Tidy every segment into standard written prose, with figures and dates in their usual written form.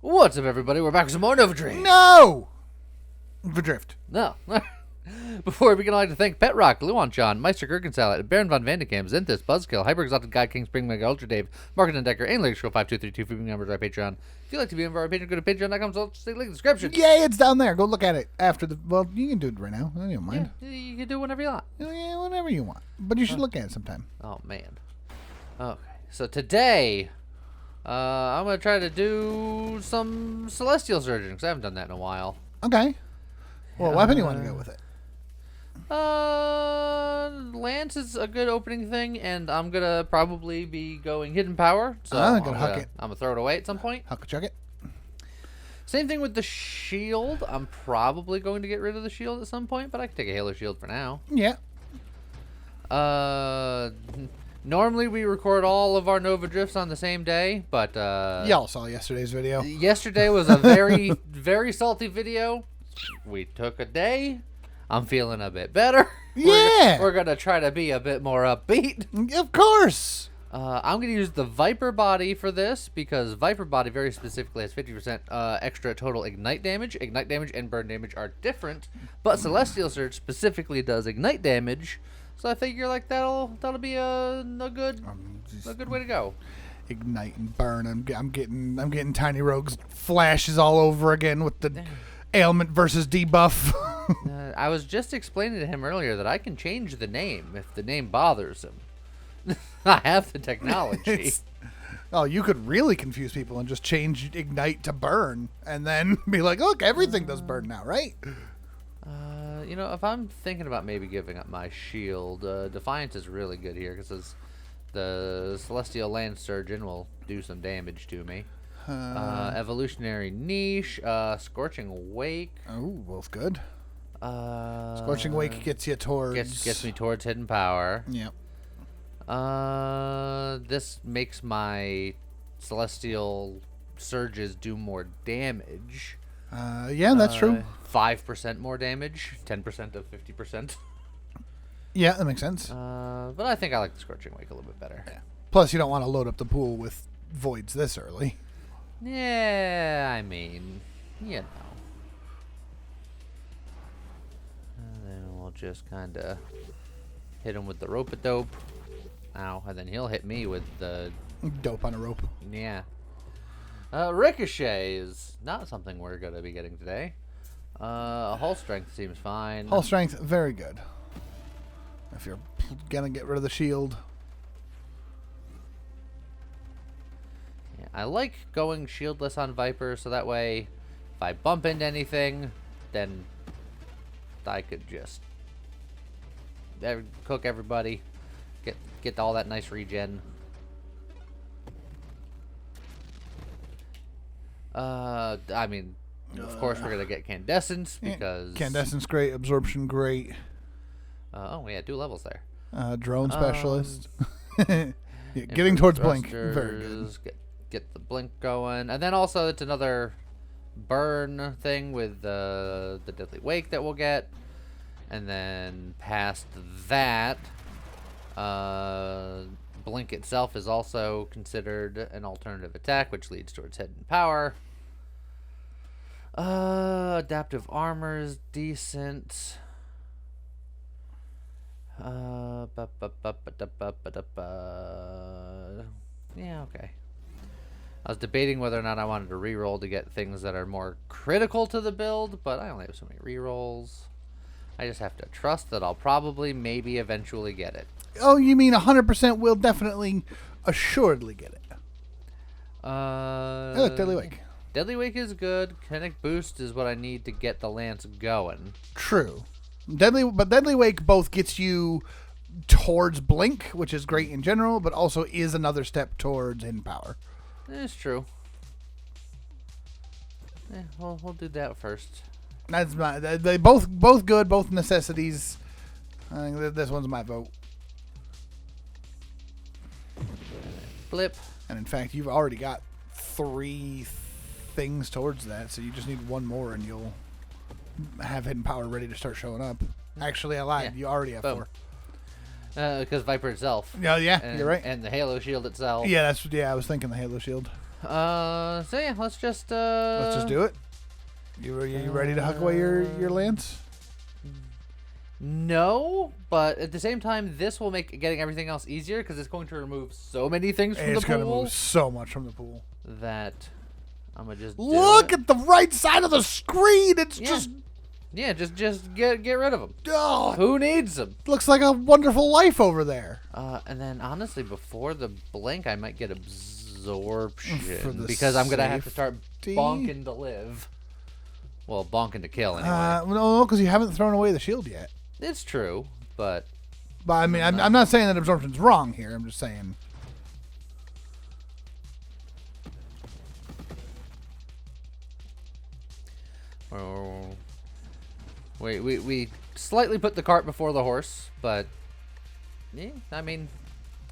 What's up, everybody? We're back with some more Nova Dream. No! Verdrift. No. Before we begin, I'd like to thank Pet Rock, Luan John, Meister Gurkensalad, Baron von Vandekam, Zenthis, Buzzkill, Hyper Exalted God, King Spring Mega Ultra Dave, Market and Decker, and Lake Scroll 5232 for being members of our Patreon. If you'd like to be a member of our Patreon, go to patreon.com, so just link in the description. Yeah, it's down there. Go look at it after the... Well, you can do it right now. I don't mind. Yeah, you can do whatever you want. Yeah, whatever you want. But you should look at it sometime. Oh, man. Okay, so today... I'm going to try to do some Celestial Surgeon, because I haven't done that in a while. Okay. Well, what weapon do you want to go with it? Lance is a good opening thing, and I'm going to probably be going Hidden Power. So I'm going to huck it. I'm going to throw it away at some point. Huck it, chuck it. Same thing with the shield. I'm probably going to get rid of the shield at some point, but I can take a Halo Shield for now. Yeah. Normally we record all of our Nova Drifts on the same day, but Y'all saw yesterday's video. Yesterday was a very, very salty video. We took a day. I'm feeling a bit better. Yeah. We're going to try to be a bit more upbeat. Of course. I'm going to use the Viper Body for this because Viper Body very specifically has 50% extra total Ignite damage. Ignite damage and burn damage are different, but Celestial Surge specifically does Ignite damage. So I figure like that'll be a good way to go. Ignite and burn. I'm getting Tiny Rogue's flashes all over again with the ailment versus debuff. I was just explaining to him earlier that I can change the name if the name bothers him. I have the technology. Oh, you could really confuse people and just change Ignite to burn and then be like, look, everything does burn now, right? You know, if I'm thinking about maybe giving up my shield, Defiance is really good here because the Celestial Land Surgeon will do some damage to me. Evolutionary Niche, Scorching Wake. Oh, both good. Scorching Wake gets you towards... Gets me towards Hidden Power. Yep. This makes my Celestial Surges do more damage. Yeah, that's true. 5% more damage, 10% of 50%. Yeah, that makes sense. But I think I like the Scorching Wake a little bit better. Yeah. Plus, you don't want to load up the pool with voids this early. Yeah, I mean, you know. And then we'll just kind of hit him with the rope-a-dope. Ow, and then he'll hit me with the... Dope on a rope. Yeah. Ricochet is not something we're going to be getting today. Hull Strength seems fine. Hull Strength, very good. If you're going to get rid of the shield. Yeah, I like going shieldless on Viper, so that way if I bump into anything, then I could just cook everybody, get all that nice regen. I mean, of course we're gonna get Candescence because Candescence great, Absorption great. Oh yeah, 2 levels there. Drone Specialist. Yeah, getting towards Blink, very good. Get the Blink going, and then also it's another burn thing with the Deadly Wake that we'll get, and then past that, Blink itself is also considered an alternative attack, which leads towards Hidden Power. Adaptive Armor is decent. Yeah, okay. I was debating whether or not I wanted to reroll to get things that are more critical to the build, but I only have so many rerolls. I just have to trust that I'll probably, maybe, eventually get it. Oh, you mean 100% will definitely, assuredly get it. Hey, look, Deadly Wake. Deadly Wake is good. Kinetic Boost is what I need to get the Lance going. True. But Deadly Wake both gets you towards Blink, which is great in general, but also is another step towards Hidden Power. It's true. Well, we'll do that first. That's they both good, both necessities. I think this one's my vote. Blip. And in fact, you've already got 3 things towards that, so you just need 1 more, and you'll have Hidden Power ready to start showing up. Actually, I lied. Yeah. You already have Boom. 4. Because Viper itself. Yeah, And, you're right. And the Halo Shield itself. Yeah, I was thinking the Halo Shield. So yeah, let's just do it. You ready to huck away your lance? No, but at the same time, this will make getting everything else easier because it's going to remove so many things from the It's gonna pool move so much from the pool. that I'm gonna just look at the right side of the screen. It's just get rid of them. Oh, Who needs them? looks like a wonderful life over there. And then honestly, before the blink, I might get absorption the because I'm gonna have to start safety? bonking to live. Well, bonking to kill anyway. No, because you haven't thrown away the shield yet. It's true, but I mean, I'm not saying that absorption's wrong here. I'm just saying. Oh, wait, we slightly put the cart before the horse, but yeah, I mean,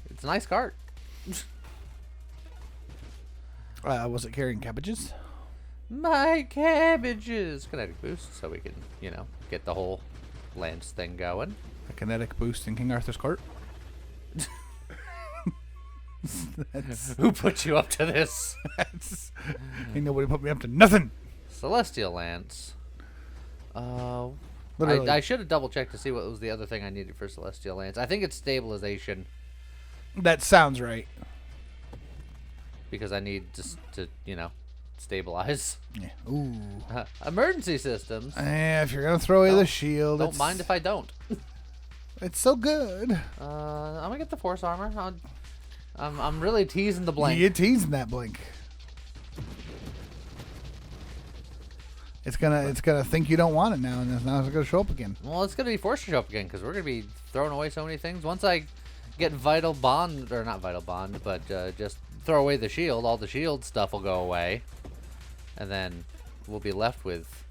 it's a nice cart. Was it carrying cabbages? My cabbages! Kinetic boost, so we can, get the whole lance thing going. A kinetic boost in King Arthur's court? Who put you up to this? Ain't nobody put me up to nothing. Celestial lance. Literally. I should have double checked to see what was the other thing I needed for Celestial lance. I think it's stabilization That sounds right. because I need to stabilize. Yeah. Ooh. Emergency systems. If you're gonna throw away the shield, Don't mind if I don't. it's so good. I'm gonna get the force armor. I'm really teasing the blank. You're teasing that blink. It's gonna think you don't want it now, and now it's gonna show up again. Well, it's gonna be forced to show up again because we're gonna be throwing away so many things. Once I get vital bond, or not vital bond, but just throw away the shield, all the shield stuff will go away, and then we'll be left with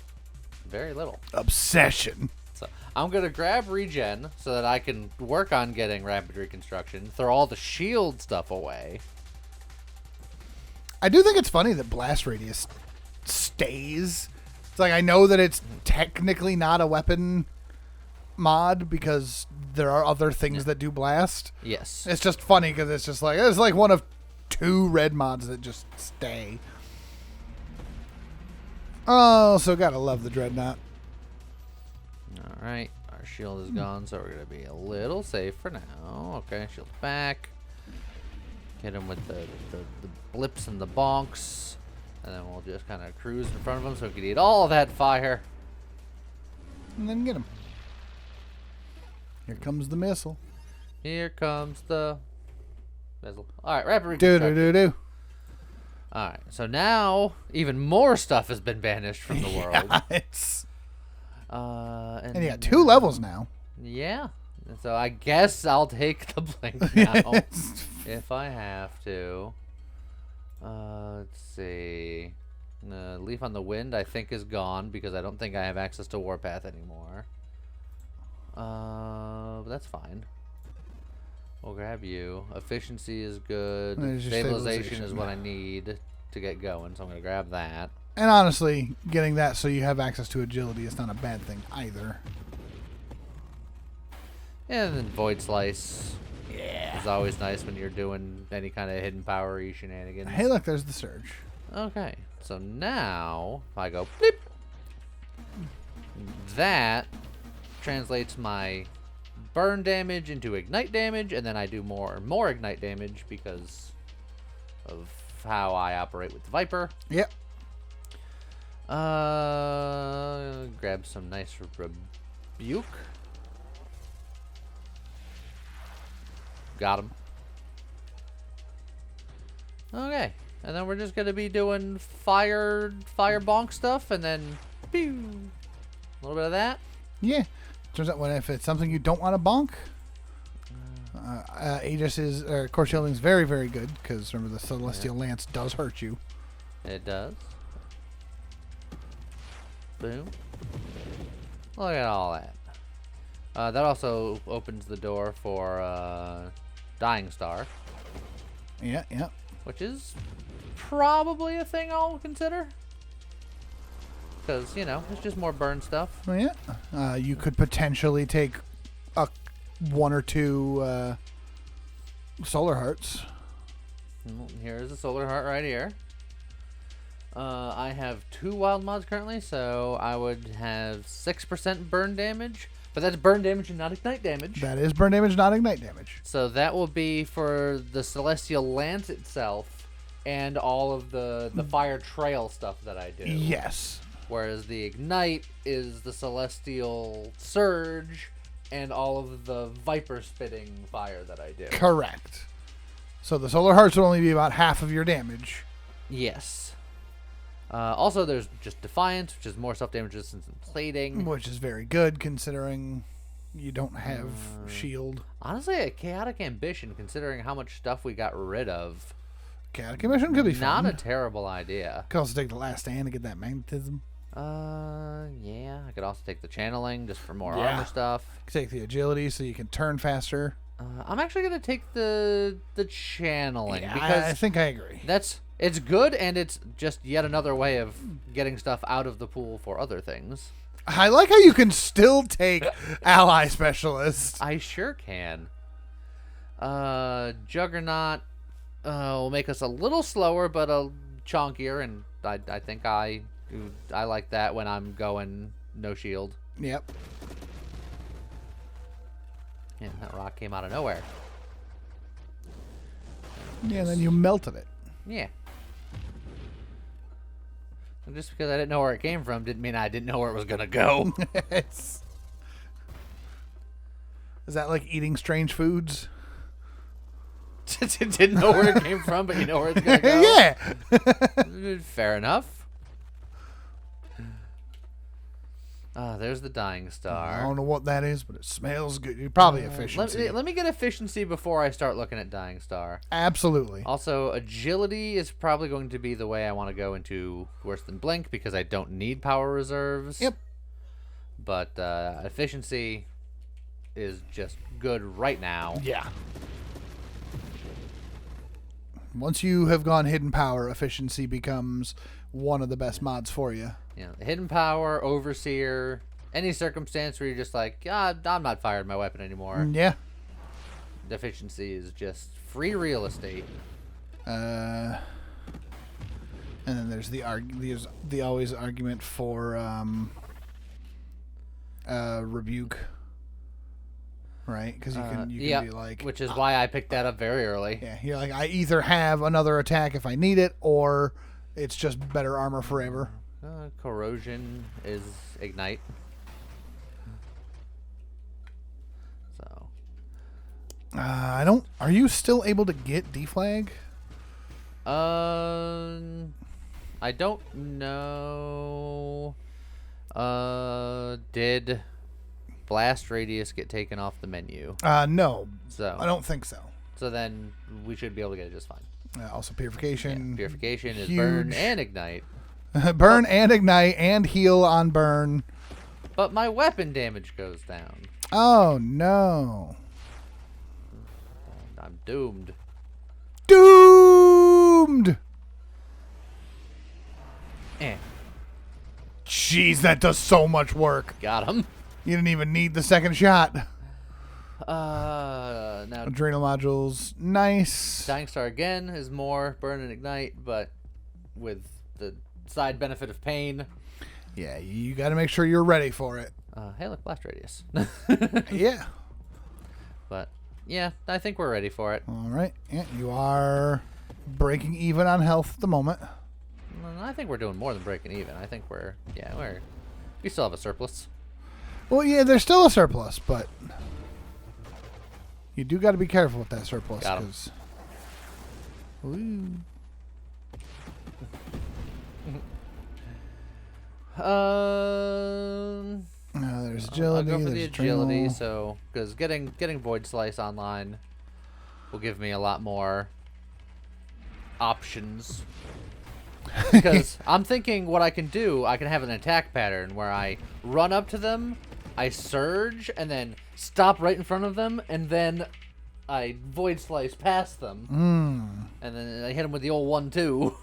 very little. Obsession. So I'm gonna grab regen so that I can work on getting rapid reconstruction. Throw all the shield stuff away. I do think it's funny that blast radius stays. It's like I know that it's technically not a weapon mod because there are other things that do blast. Yes. It's just funny because it's like one of 2 red mods that just stay. Oh, so gotta love the dreadnought. All right, our shield is gone, so we're gonna be a little safe for now. Okay, shield back. Hit him with the blips and the bonks. And then we'll just kind of cruise in front of him so we can eat all that fire. And then get him. Here comes the missile. Here comes the missile. All right, rapid Do reconstruction. do do do. All right, so now even more stuff has been banished from the world. Yeah, it's And you got 2 levels now. Yeah. So I guess I'll take the blink now if I have to. Let's see. Leaf on the Wind I think is gone because I don't think I have access to Warpath anymore. But that's fine. We'll grab you. Efficiency is good. There's your Stabilization is what I need to get going, so I'm going to grab that. And honestly, getting that so you have access to agility is not a bad thing either. And then Void Slice. Yeah. It's always nice when you're doing any kind of hidden power-y shenanigans. Hey, look, there's the surge. Okay, so now if I go bleep, that translates my burn damage into ignite damage, and then I do more and more ignite damage because of how I operate with the Viper. Yep. Grab some nice rebuke. Got him. Okay, and then we're just gonna be doing fire bonk stuff, and then pew, a little bit of that. Yeah. Turns out if it's something you don't want to bonk, Aegis core shielding is very, very good because remember the Celestial Lance does hurt you. It does. Boom. Look at all that. That also opens the door for Dying Star. Yeah, yeah. Which is probably a thing I'll consider. Because, it's just more burn stuff. Oh, yeah. You could potentially take 1 or 2 solar hearts. Here's a solar heart right here. I have 2 wild mods currently, so I would have 6% burn damage. But that's burn damage and not ignite damage. That is burn damage, not ignite damage. So that will be for the Celestial Lance itself and all of the fire trail stuff that I do. Yes. Whereas the ignite is the Celestial Surge and all of the Viper spitting fire that I do. Correct. So the Solar Hearts will only be about half of your damage. Yes. Also, there's just Defiance, which is more self-damage resistance and plating. Which is very good, considering you don't have shield. Honestly, a Chaotic Ambition, considering how much stuff we got rid of. Chaotic Ambition could be fun. Not a terrible idea. Could also take the last stand to get that magnetism. Yeah. I could also take the Channeling just for more armor stuff. Could take the agility so you can turn faster. I'm actually going to take the Channeling. Yeah, because I think I agree. It's good, and it's just yet another way of getting stuff out of the pool for other things. I like how you can still take Ally Specialist. I sure can. Juggernaut will make us a little slower, but a chonkier, and I think I like that when I'm going no shield. Yep. Yeah, that rock came out of nowhere. Yeah, and then you melted it. Yeah. And just because I didn't know where it came from didn't mean I didn't know where it was going to go. Is that like eating strange foods? Didn't know where it came from, but you know where it's going to go? Yeah. Fair enough. There's the Dying Star. I don't know what that is, but it smells good. You're probably efficiency. Let me get efficiency before I start looking at Dying Star. Absolutely. Also, agility is probably going to be the way I want to go into worse than Blink because I don't need power reserves. Yep. But efficiency is just good right now. Yeah. Once you have gone hidden power, efficiency becomes one of the best mods for you. You know, hidden power, overseer, any circumstance where you're just like, I'm not firing my weapon anymore. Yeah. Efficiency is just free real estate. And then there's the always argument for rebuke, right? Because you can be like, which is why I picked that up very early. Yeah, you're like, I either have another attack if I need it, or it's just better armor forever. Corrosion is ignite. So. I don't. Are you still able to get deflag? I don't know. Did blast radius get taken off the menu? No. So I don't think so. So then we should be able to get it just fine. Also, purification. Yeah, purification is huge. burn and ignite. Burn and ignite and heal on burn. But my weapon damage goes down. Oh no. I'm doomed. Doomed! Eh. Jeez, that does so much work. Got him. You didn't even need the second shot. Now Adrenal modules, nice. Dying Star again is more burn and ignite, but with the side benefit of pain. Yeah, you got to make sure you're ready for it. Hey, look, blast radius. Yeah. But yeah, I think we're ready for it. All right. Yeah, you are breaking even on health at the moment. I think we're doing more than breaking even. I think we still have a surplus. Well, yeah, there's still a surplus, but you do got to be careful with that surplus. Got 'em. Ooh. There's agility. I'll go for the there's agility, adrenal. so because getting Void Slice online will give me a lot more options. Because I'm thinking what I can do, I can have an attack pattern where I run up to them, I surge, and then stop right in front of them, and then I Void Slice past them, and then I hit them with the old 1-2.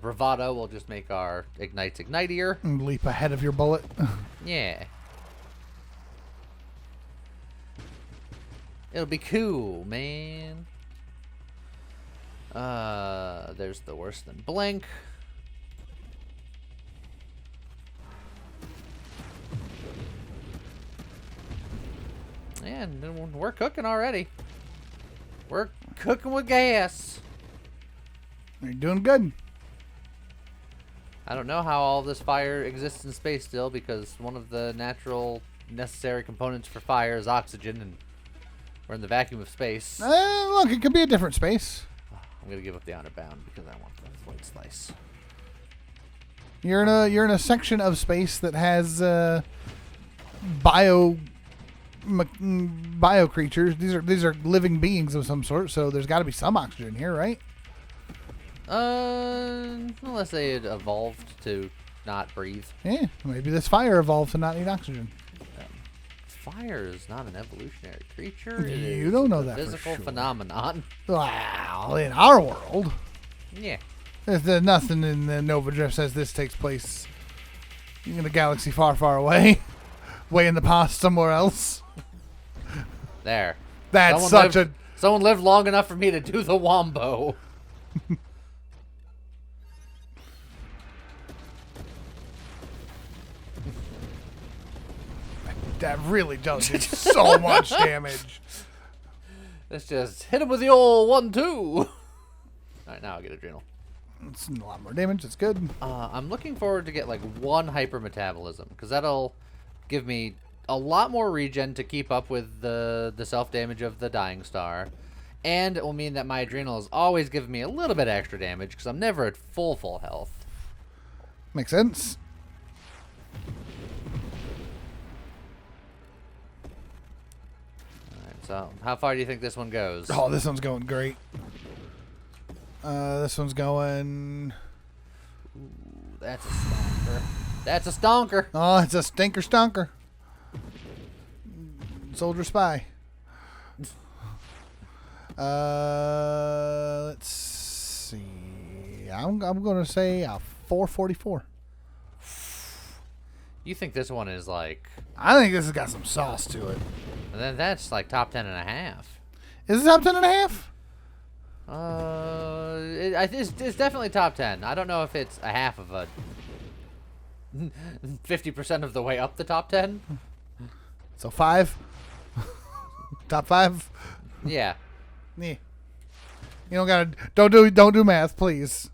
Bravado will just make our ignites ignitier. And leap ahead of your bullet. Yeah. It'll be cool, man. There's the worse than blink. Yeah, and we're cooking already. We're cooking with gas. You're doing good. I don't know how all this fire exists in space still, because one of the natural necessary components for fire is oxygen, and we're in the vacuum of space. Look, it could be a different space. I'm gonna give up the honor bound because I want the float slice. You're in a section of space that has bio creatures. These are living beings of some sort, so there's got to be some oxygen here, right? Unless they had evolved to not breathe. Yeah, maybe this fire evolved to not need oxygen. Fire is not an evolutionary creature. You don't know that for physical sure. phenomenon. Well, in our world, Yeah. there's nothing in the Nova Drift says this takes place in a galaxy far, far away, way in the past somewhere else. There. That's Someone lived long enough for me to do the wombo. That really does do so much damage. Let's just hit him with the old 1-2. All right, now I'll get adrenal. It's a lot more damage. It's good. I'm looking forward to get like 1 hypermetabolism, because that'll give me a lot more regen to keep up with the self damage of the dying star, and it will mean that my adrenals always give me a little bit extra damage because I'm never at full health. Makes sense. All right, so how far do you think this one goes? Oh, this one's going great. This one's going... Ooh, that's a stonker. That's a stonker. Oh, it's a stinker stonker. Soldier spy. Let's see. I'm going to say a 444. You think this one is like... I think this has got some sauce to it. Then that's like top 10.5. Is it top 10 and a half? It's definitely top 10. I don't know if it's a half of a 50% of the way up the top 10. So 5? Top 5? Yeah. Yeah. You don't do math, please.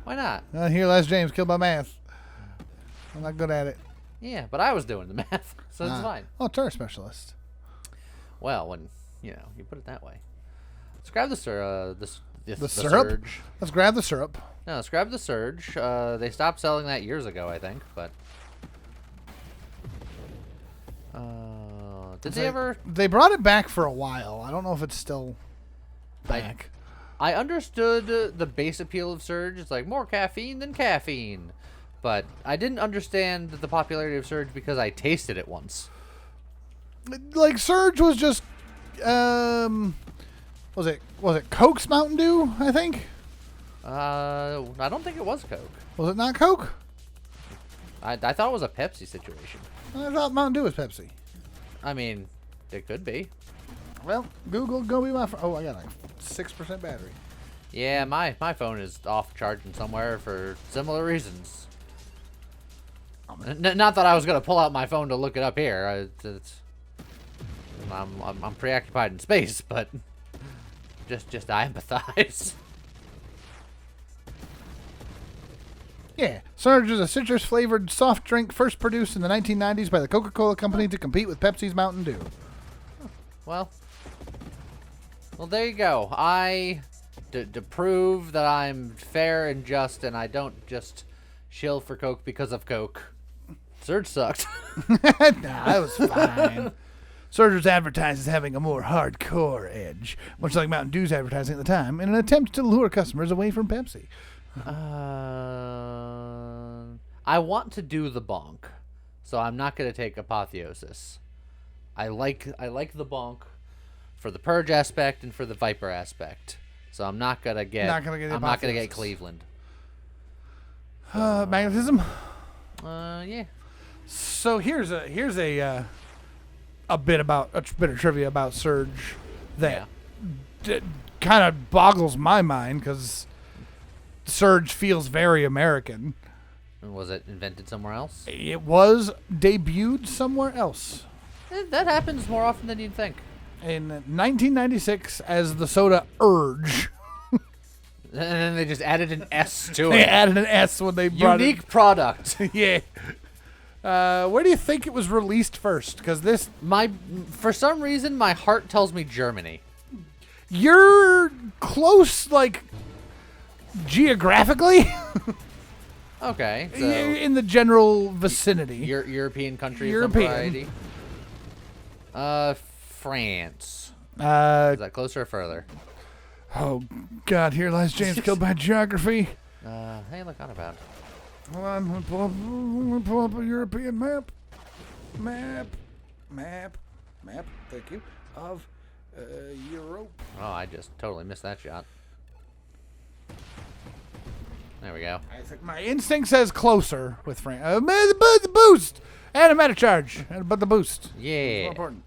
Why not? Here, Les James killed by math. I'm not good at it. Yeah, but I was doing the math, so it's fine. Oh, turret specialist. Well, when you put it that way. Let's grab the syrup? surge. Let's grab the syrup. No, let's grab the surge. They stopped selling that years ago, I think, but did they ever? They brought it back for a while. I don't know if it's still back. I understood the base appeal of Surge. It's like more caffeine than caffeine. But I didn't understand the popularity of Surge because I tasted it once. Like Surge was just was it Coke's Mountain Dew, I think? I don't think it was Coke. Was it not Coke? I thought it was a Pepsi situation. I thought Mountain Dew was Pepsi. I mean, it could be. Well, Google go be my oh, I got like 6% battery. Yeah, my phone is off charging somewhere for similar reasons. Not that I was gonna pull out my phone to look it up here. I'm preoccupied in space, but just I empathize. Yeah, Surge is a citrus-flavored soft drink first produced in the 1990s by the Coca-Cola Company to compete with Pepsi's Mountain Dew. Well, there you go. To prove that I'm fair and just, and I don't just shill for Coke because of Coke. Surge sucked. Nah, that was fine. Surge was advertised as having a more hardcore edge, much like Mountain Dew's advertising at the time, in an attempt to lure customers away from Pepsi. I want to do the bonk, so I'm not going to take apotheosis. I like the bonk for the purge aspect and for the viper aspect. So I'm not gonna get. I'm not gonna get Cleveland. Magnetism. Yeah. So here's a bit of trivia about Surge that kind of boggles my mind because Surge feels very American. Was it invented somewhere else? It was debuted somewhere else. That happens more often than you'd think. In 1996, as the soda Urge. And then they just added an S to They it. added an S when they brought Unique product. it. Yeah. Where do you think it was released first? Because For some reason, my heart tells me Germany. you're close, like, geographically. Okay, so You're in the general vicinity. European country of some European. variety. France. Is that closer or further? Oh, God, here lies James killed by geography. Hey, look on about. Hold on, I'm gonna pull up a European map. Map. Thank you. Of Europe. Oh, I just totally missed that shot. There we go. I think my instinct says closer with France. The boost and a meta charge, but the boost. More Yeah. important.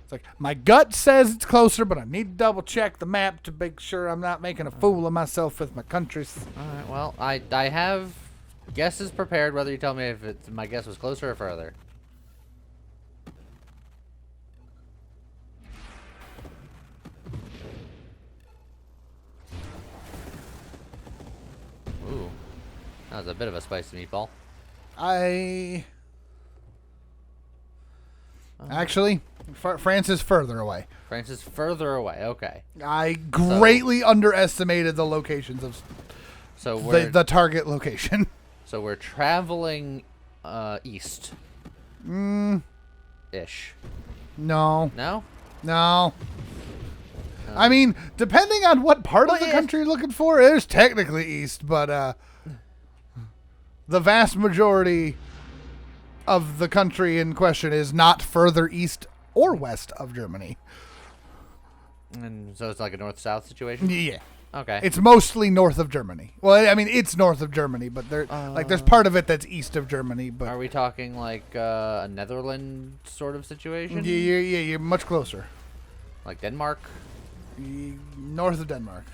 It's like my gut says it's closer, but I need to double check the map to make sure I'm not making a fool of myself with my countries. All right. Well, I have guesses prepared. Whether you tell me if my guess was closer or further. Ooh, that was a bit of a spicy meatball. Actually, France is further away. France is further away. Okay. I greatly underestimated the locations of So we're the target location. so we're traveling east. Ish. No. No? I mean, depending on what part of Well, the yeah. country you're looking for, it is technically east, but the vast majority of the country in question is not further east or west of Germany. And so it's like a north-south situation? Yeah. Okay. It's mostly north of Germany. Well, I mean, it's north of Germany, but there's part of it that's east of Germany. But Are we talking like a Netherlands sort of situation? you're much closer. Like Denmark? North of Denmark.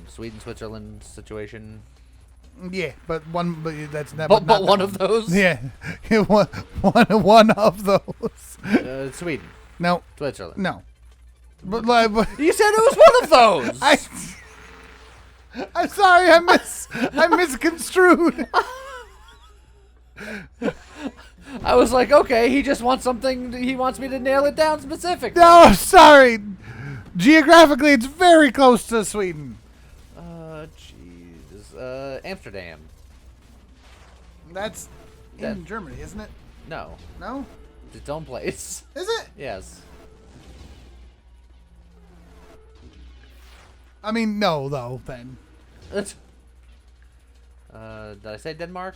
Sweden, Switzerland situation? Yeah, but that's never. But not one that of those? Yeah, one of those. Sweden. No, Switzerland. no. But You said it was one of those! I'm sorry, I misconstrued. I was like, okay, he just wants something, he wants me to nail it down specifically. No, I'm sorry. Geographically, it's very close to Sweden. Jeez. Amsterdam. That's That- in Germany, isn't it? No. No, It's its own place. is it? Yes. I mean, no, though. Then Did I say Denmark?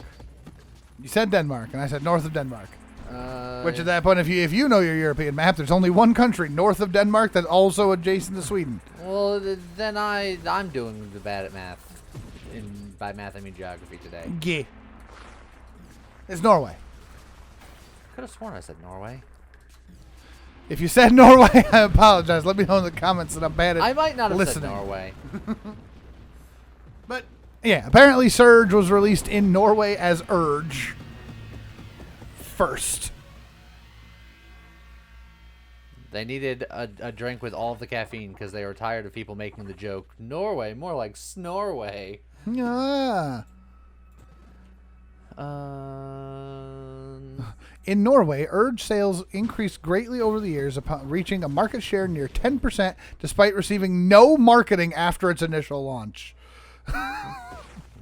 you said Denmark, and I said north of Denmark. Which Yeah. at that point, if you know your European map, there's only one country north of Denmark that's also adjacent to Sweden. Well, then I'm doing the bad at math. By math, I mean geography today. Yeah, it's Norway. Could have sworn I said Norway. If you said Norway, I apologize. Let me know in the comments that I'm bad at I might not have listening. said Norway. But yeah, apparently Surge was released in Norway as Urge first. They needed a drink with all of the caffeine because they were tired of people making the joke. Norway, more like Snorway. Ah. Um, In Norway, Urge sales increased greatly over the years, upon reaching a market share near 10%, despite receiving no marketing after its initial launch.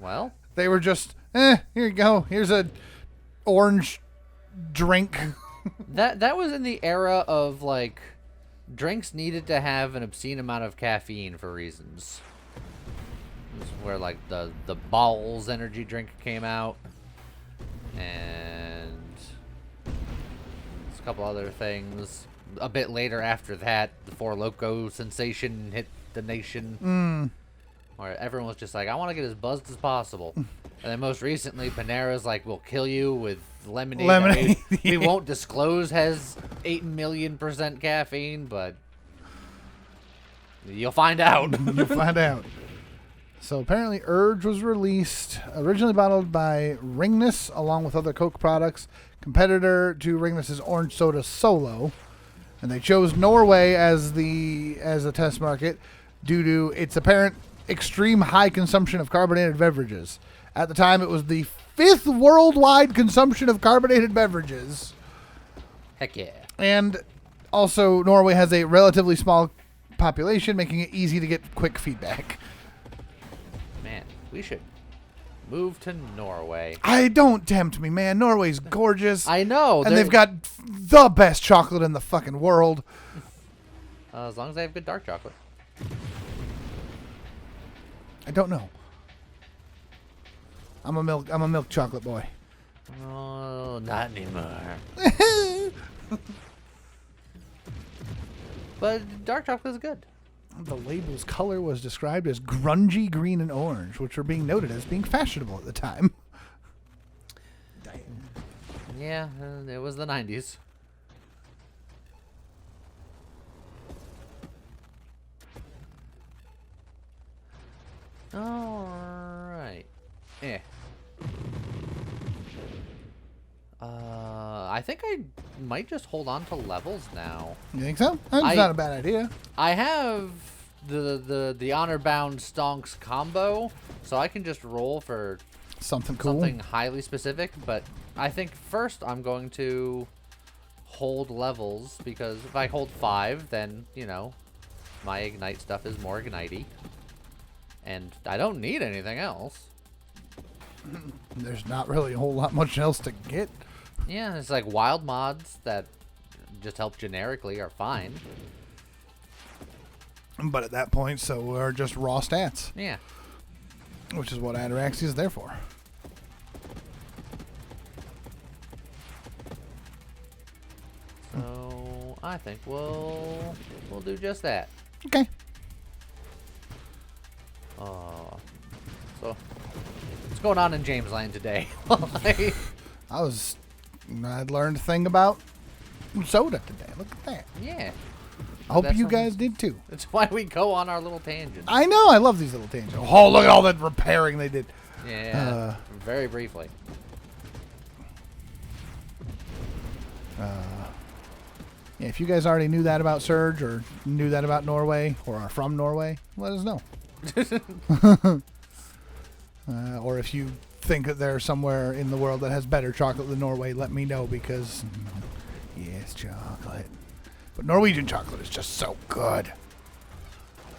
well, They were just, here you go. Here's a orange drink. that was in the era of like drinks needed to have an obscene amount of caffeine for reasons. This is where like the Balls energy drink came out, and there's a couple other things. A bit later after that, the Four Loko sensation hit the nation. Where everyone was just like, I want to get as buzzed as possible. And then most recently, Panera's like, we'll kill you with lemonade. Lemonade, We won't disclose has 8 million % caffeine, but you'll find out. You'll find out. So apparently Urge was released, originally bottled by Ringness, along with other Coke products, Competitor to Ringless's Orange Soda Solo. And they chose Norway as the test market due to its apparent extreme high consumption of carbonated beverages. At the time, it was the 5th worldwide consumption of carbonated beverages. Heck yeah. And also, Norway has a relatively small population, making it easy to get quick feedback. Man, we should move to Norway. Don't tempt me, man. Norway's gorgeous. I know. And they've got the best chocolate in the fucking world. As long as they have good dark chocolate. I don't know. I'm a milk chocolate boy. Oh, not anymore. But dark chocolate is good. The label's color was described as grungy green and orange, which were being noted as being fashionable at the time. Yeah, it was the 90s. Alright. Yeah. I think I might just hold on to levels now. You think so? That's not a bad idea. I have the honor bound stonks combo, so I can just roll for something cool, something highly specific. But I think first I'm going to hold levels, because if I hold 5, then you know my ignite stuff is more ignitey, and I don't need anything else. There's not really a whole lot much else to get. Yeah, it's like wild mods that just help generically are fine. But at that point, so are just raw stats. Yeah. Which is what Ataraxia is there for. So I think we'll do just that. Okay. So what's going on in James Land today? I'd learned a thing about soda today. Look at that. Yeah. I hope you guys did too. That's why we go on our little tangents. I know. I love these little tangents. Oh, look at all that repairing they did. Yeah. Very briefly. Yeah, if you guys already knew that about Surge or knew that about Norway or are from Norway, let us know. Or if you think that there's somewhere in the world that has better chocolate than Norway, let me know, because yes, chocolate. But Norwegian chocolate is just so good.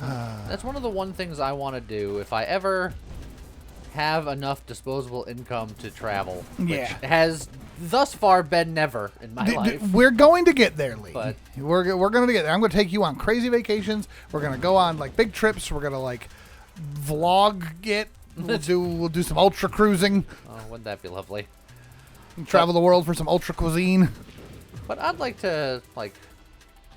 That's one of the things I want to do if I ever have enough disposable income to travel. Yeah. Which has thus far been never in my life. We're going to get there, Lee. But we're going to get there. I'm going to take you on crazy vacations. We're going to go on like big trips. We're going to like vlog it. We'll do some ultra cruising. Oh, wouldn't that be lovely? Travel the world for some ultra cuisine. But I'd like to, like,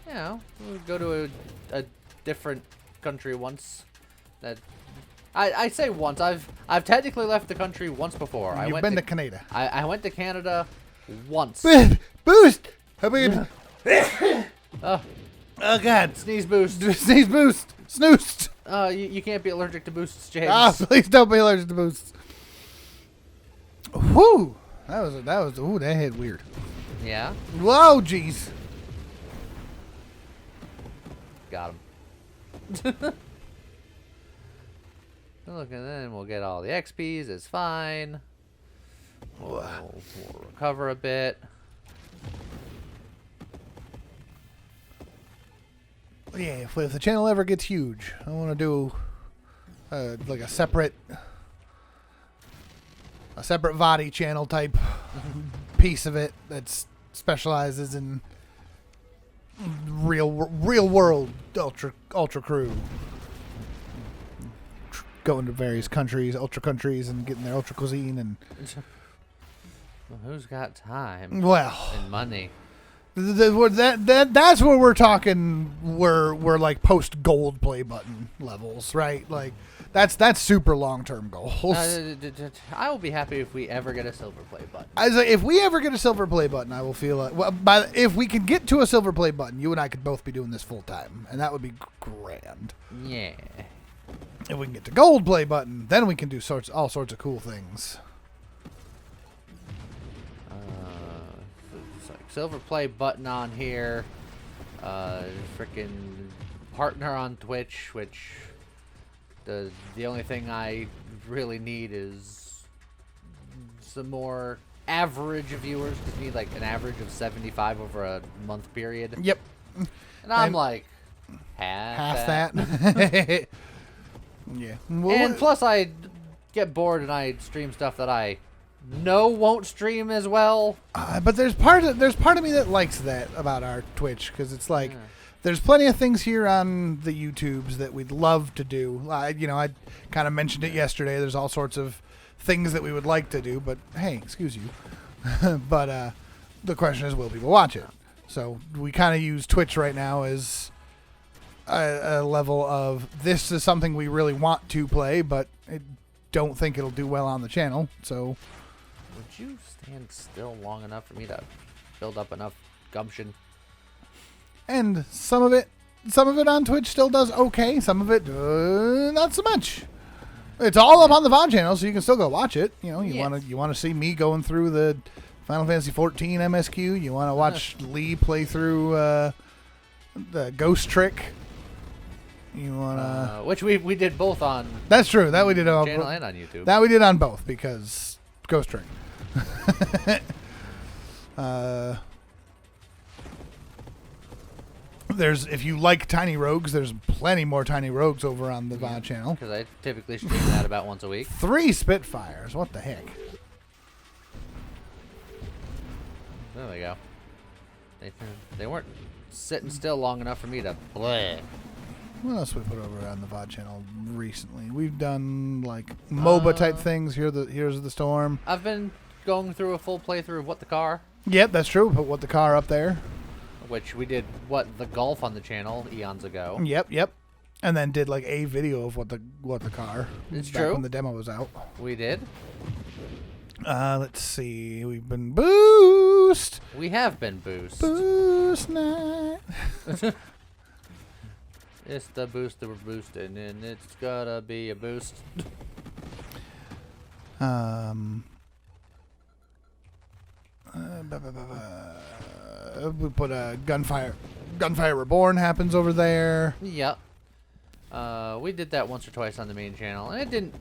go to a different country once. That I say once. I've technically left the country once before. You've been to Canada. I went to Canada once. Boost. I mean, Oh God. Sneeze boost. Sneeze boost. Snoozed. You can't be allergic to boosts, James. Please don't be allergic to boosts. Whoo! Ooh, that hit weird. Yeah. Whoa, jeez. Got him. Look, and then we'll get all the XPs. It's fine. We'll recover a bit. Yeah, if the channel ever gets huge, I want to do like a separate Vadi channel type piece of it that specializes in real world ultra crew, going to various countries, ultra countries, and getting their ultra cuisine and. Well, who's got time? And money. That's where we're talking. We're like post gold play button levels, right? Like that's super long term goals. I will be happy if we ever get a silver play button. I was like, if we ever get a silver play button, I will feel like if we can get to a silver play button, you and I could both be doing this full time, and that would be grand. Yeah. If we can get to gold play button, then we can do all sorts of cool things. silver play button on here. Freaking partner on Twitch, which the only thing I really need is some more average viewers. Just need like an average of 75 over a month period. Yep. And I'm like half that. Yeah. Well, and plus I get bored and I stream stuff that I know won't stream as well. but there's part of me that likes that about our Twitch, because it's like there's plenty of things here on the YouTubes that we'd love to do. I kind of mentioned it yesterday. There's all sorts of things that we would like to do, but hey, excuse you. But the question is, will people watch it? So we kind of use Twitch right now as a level of, this is something we really want to play, but I don't think it'll do well on the channel. So would you stand still long enough for me to build up enough gumption? And some of it on Twitch still does okay. Some of it not so much. It's all up on the VOD channel, so you can still go watch it. You know, you want to see me going through the Final Fantasy 14 MSQ. You want to watch Lee play through the Ghost Trick. You want to which we did both on. That's true. That we did on channel and on YouTube. That we did on both, because Ghost Trick. If you like Tiny Rogues, there's plenty more Tiny Rogues over on the VOD channel. Because I typically stream that about once a week. 3 Spitfires. What the heck? There we go. They weren't sitting still long enough for me to bleh. What else we put over on the VOD channel recently? We've done like MOBA type things. Here's the Storm. I've been going through a full playthrough of What the Car. Yep, that's true. Put What the Car up there. Which we did the golf on the channel eons ago. Yep. And then did like a video of What the Car. It's back true. when the demo was out. We did. Let's see. We've been Boost. We have been Boost. Boost night. It's the boost that we're boosting, and it's gotta be a boost. We put a Gunfire Reborn happens over there. Yep. We did that once or twice on the main channel, and it didn't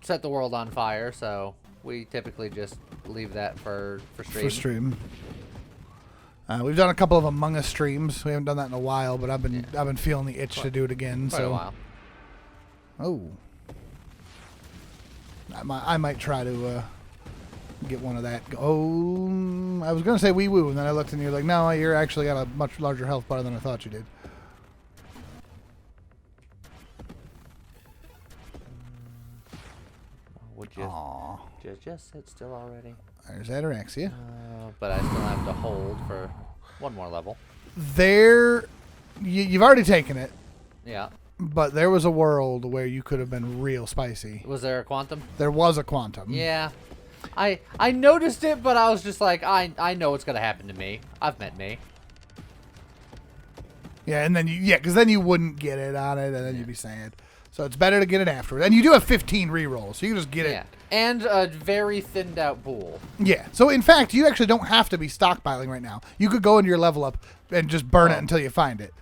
set the world on fire, so we typically just leave that for stream. We've done a couple of Among Us streams. We haven't done that in a while, but I've been feeling the itch to do it again. Quite a while. Oh, I might try to get one of that. Oh, I was gonna say wee woo, and then I looked and you're like, no, you're actually got a much larger health bar than I thought you did. Would you just sit still already? There's Ataraxia. But I still have to hold for one more level. You've already taken it. Yeah. But there was a world where you could have been real spicy. Was there a quantum? There was a quantum. Yeah. I noticed it, but I was just like, I know what's gonna happen to me. I've met me. Yeah, and then because then you wouldn't get it on it, and then you'd be sad. So it's better to get it afterwards. And you do have 15 rerolls, so you can just get it. And a very thinned out pool. Yeah. So in fact, you actually don't have to be stockpiling right now. You could go into your level up and just burn it until you find it.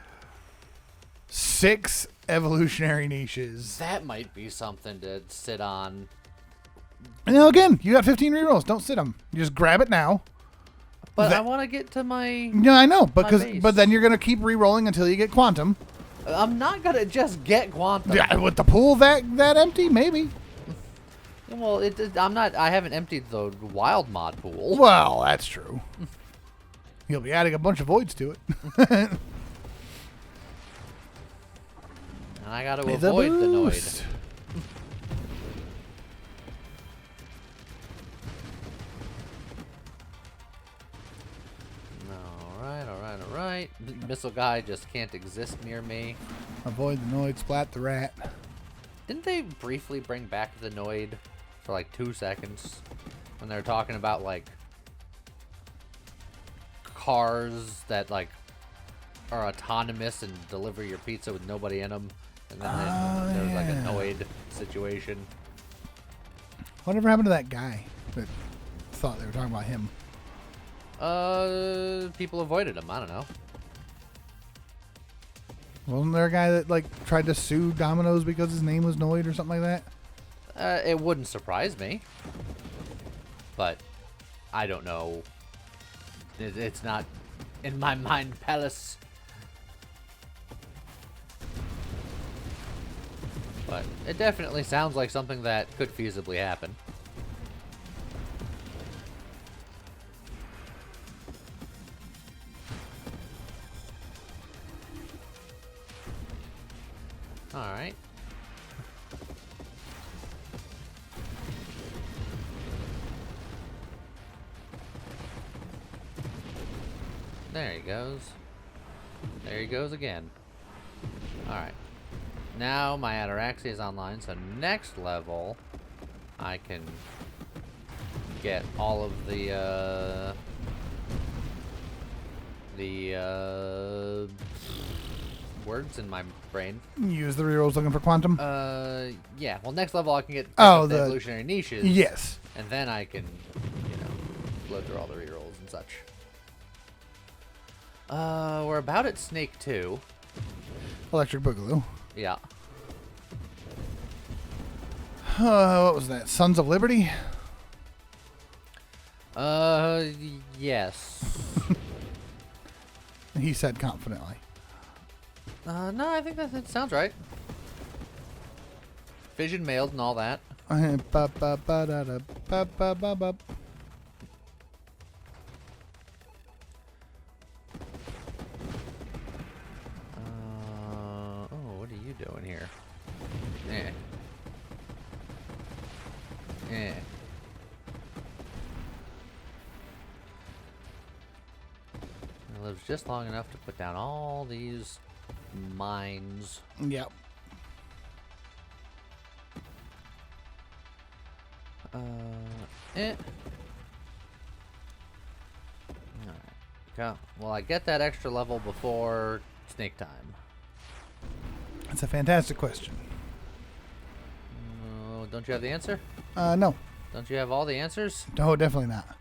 6 evolutionary niches. That might be something to sit on. And now again, you got 15 rerolls. Don't sit them. You just grab it now. But I want to get to my. Yeah, I know, but then you're gonna keep rerolling until you get quantum. I'm not gonna just get quantum. Yeah, with the pool that empty, maybe. Well, I'm not. I haven't emptied the wild mod pool. Well, that's true. You'll be adding a bunch of voids to it. And I got to avoid the Noid. All right. Missile guy just can't exist near me. Avoid the Noid, splat the rat. Didn't they briefly bring back the Noid for like 2 seconds when they were talking about like cars that like are autonomous and deliver your pizza with nobody in them, and then there was like a Noid situation. Whatever happened to that guy that thought they were talking about him? People avoided him. I don't know. Wasn't there a guy that like tried to sue Domino's because his name was Noid or something like that? It wouldn't surprise me. But I don't know. It's not in my mind palace. But it definitely sounds like something that could feasibly happen. Alright. There he goes. There he goes again. Alright. Now my Ataraxia is online, so next level I can get all of the words in my brain. Use the rerolls looking for quantum. Yeah. Well, next level I can get Oh, the the evolutionary niches. Yes. And then I can, blow through all the rerolls and such. We're about at Snake 2. Electric Boogaloo. Yeah. What was that? Sons of Liberty? Yes. He said confidently. No, I think that sounds right. Fission mailed and all that. Oh, what are you doing here? Eh. Eh. It lives just long enough to put down all these mines. Yep. Eh. Alright. Go. Well, I get that extra level before snake time. That's a fantastic question. Don't you have the answer? No. Don't you have all the answers? No, definitely not.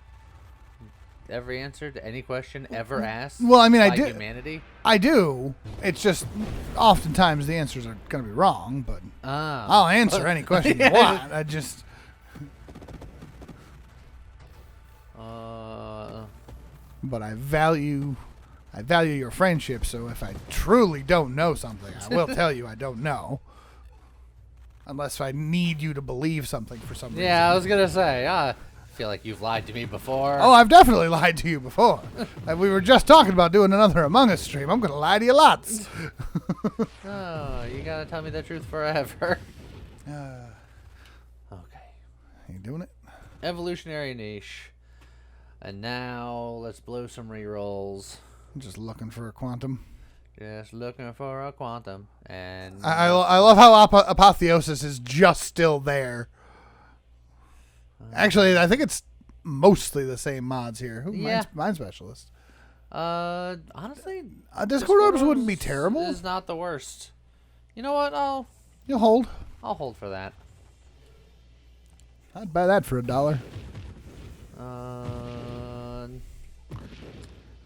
Every answer to any question ever asked Well, I mean, by I do. humanity? I do. It's just oftentimes the answers are going to be wrong, but I'll answer any question you want. I just... But I value your friendship, so if I truly don't know something, I will tell you I don't know. Unless I need you to believe something for some reason. Yeah, I was going to say, I feel like you've lied to me before. Oh, I've definitely lied to you before. We were just talking about doing another Among Us stream. I'm going to lie to you lots. Oh, you got to tell me the truth forever. Okay. You doing it? Evolutionary niche. And now let's blow some rerolls. I'm just looking for a quantum. Just looking for a quantum. And I love how Apotheosis is just still there. Actually, I think it's mostly the same mods here. Ooh, Yeah. Mine specialist. honestly, Discord orbs wouldn't be terrible. Is not the worst. You know what? I'll hold. hold for that. I'd buy that for $1.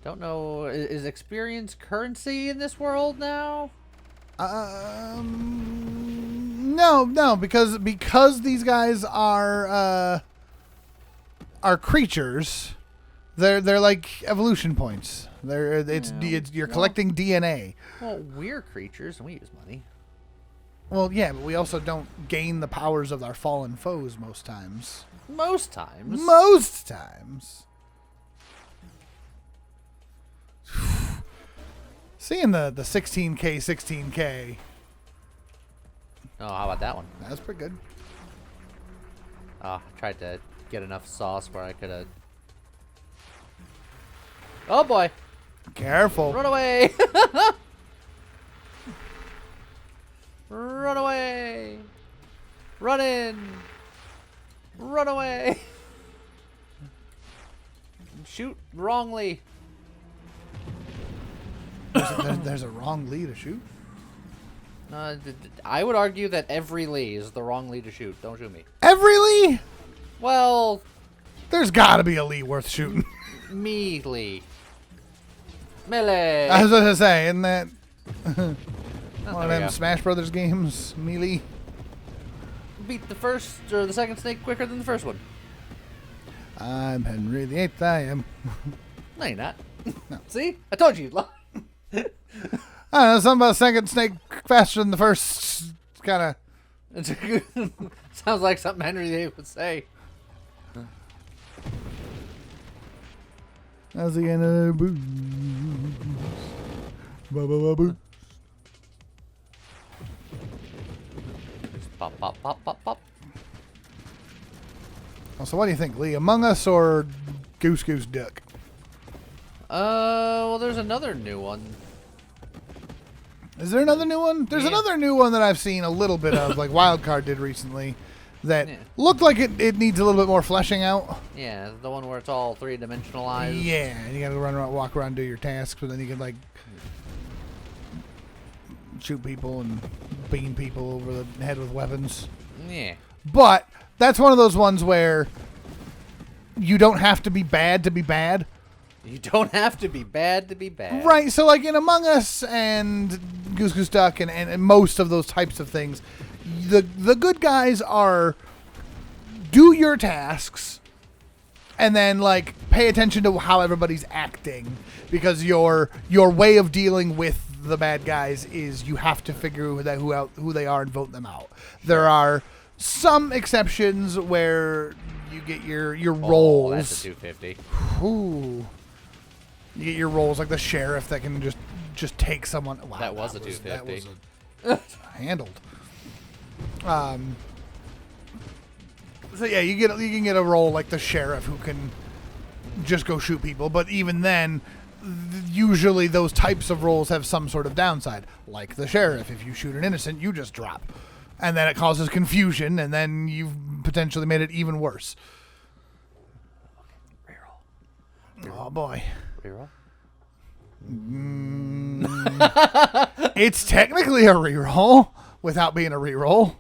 Don't know. Is experience currency in this world now? No, because these guys are creatures. They're like evolution points. You're collecting DNA. Well, we're creatures and we use money. Well, yeah, but we also don't gain the powers of our fallen foes most times. Most times. Most times. Seeing the 16K. Oh, how about that one? That's pretty good. I tried to get enough sauce where I could have. Oh boy! Careful. Run away! Run away! Run in! Run away! Shoot wrongly. There's a wrong Lee to shoot. I would argue that every Lee is the wrong Lee to shoot. Don't shoot me. Every Lee? Well, There's got to be a Lee worth shooting. Melee. Melee. I was going to say, isn't that Oh, one of there we them go. Smash Brothers games? Melee? Beat the first or the second snake quicker than the first one. I'm Henry VIII, I am. No, you're not. No. See? I told you you'd lie. I don't know, something about second snake faster than the first, kind of. Sounds like something Henry VIII would say. How's the end of the booze? Ba-ba-ba-boo. Pop, pop, pop, pop, pop. So what do you think, Lee? Among Us or Goose Goose Duck? Well, there's another new one. Is there another new one? There's Yeah. another new one that I've seen a little bit of, like Wildcard did recently, that Yeah. looked like it needs a little bit more fleshing out. Yeah, the one where it's all three-dimensionalized. Yeah, and you gotta run around, walk around, do your tasks, but then you can like shoot people and beam people over the head with weapons. Yeah. But that's one of those ones where you don't have to be bad to be bad. You don't have to be bad to be bad. Right, so like in Among Us and Goose Goose Duck and most of those types of things, the good guys are do your tasks and then like pay attention to how everybody's acting, because your way of dealing with the bad guys is you have to figure who they are and vote them out. There are some exceptions where you get your roles. That's a 250. Ooh. You get your roles like the sheriff that can just take someone. Wow, That was a 250. That was handled. So yeah, you can get a role like the sheriff who can just go shoot people, but even then, usually those types of roles have some sort of downside. Like the sheriff, if you shoot an innocent, you just drop, and then it causes confusion, and then you've potentially made it even worse. Reroll. Oh boy. Reroll? It's technically a reroll without being a reroll.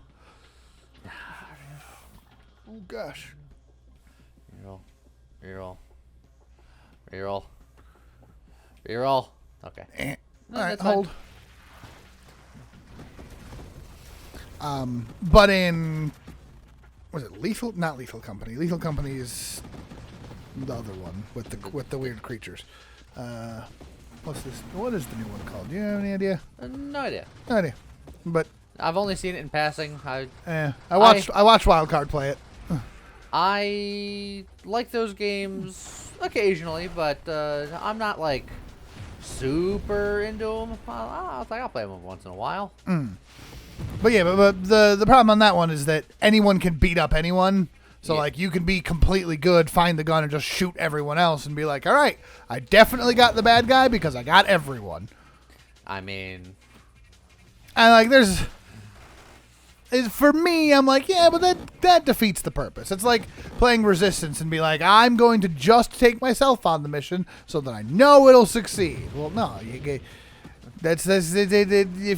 Oh gosh. Reroll. Reroll. Reroll. Reroll. Okay. No, All right, that's fine. hold. But in was it Lethal? Not Lethal Company. Lethal Company is the other one with the weird creatures. What's this? What is the new one called? Do you have any idea? No idea. No idea. But I've only seen it in passing. I watched Wildcard play it. I like those games occasionally, but I'm not like super into them. I'll play them once in a while. But yeah, but the problem on that one is that anyone can beat up anyone. So, Yeah. like, you can be completely good, find the gun, and just shoot everyone else and be like, all right, I definitely got the bad guy because I got everyone. I mean, And, like, for me, I'm like, yeah, but that defeats the purpose. It's like playing Resistance and be like, I'm going to just take myself on the mission so that I know it'll succeed. Well, no, if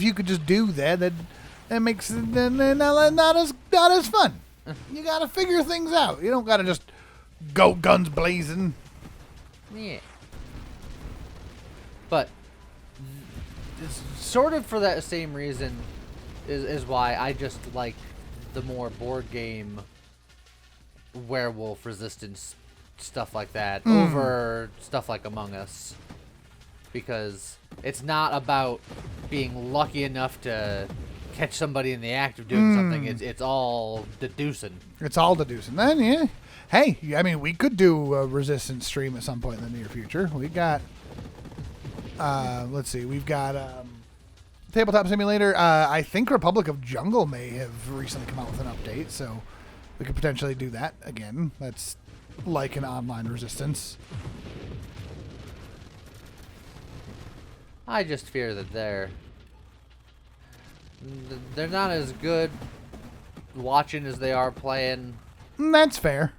you could just do that, that makes it not as fun. You gotta figure things out. You don't gotta just go guns blazing. yeah. But it's sort of for that same reason is why I just like the more board game werewolf resistance stuff like that over stuff like Among Us, because it's not about being lucky enough to catch somebody in the act of doing something. It's all deducing. It's all deducing. Then, yeah. Hey, I mean, we could do a Resistance stream at some point in the near future. We got, let's see, we've got Tabletop Simulator. I think Republic of Jungle may have recently come out with an update, so we could potentially do that again. That's like an online Resistance. I just fear that they're not as good watching as they are playing, That's fair.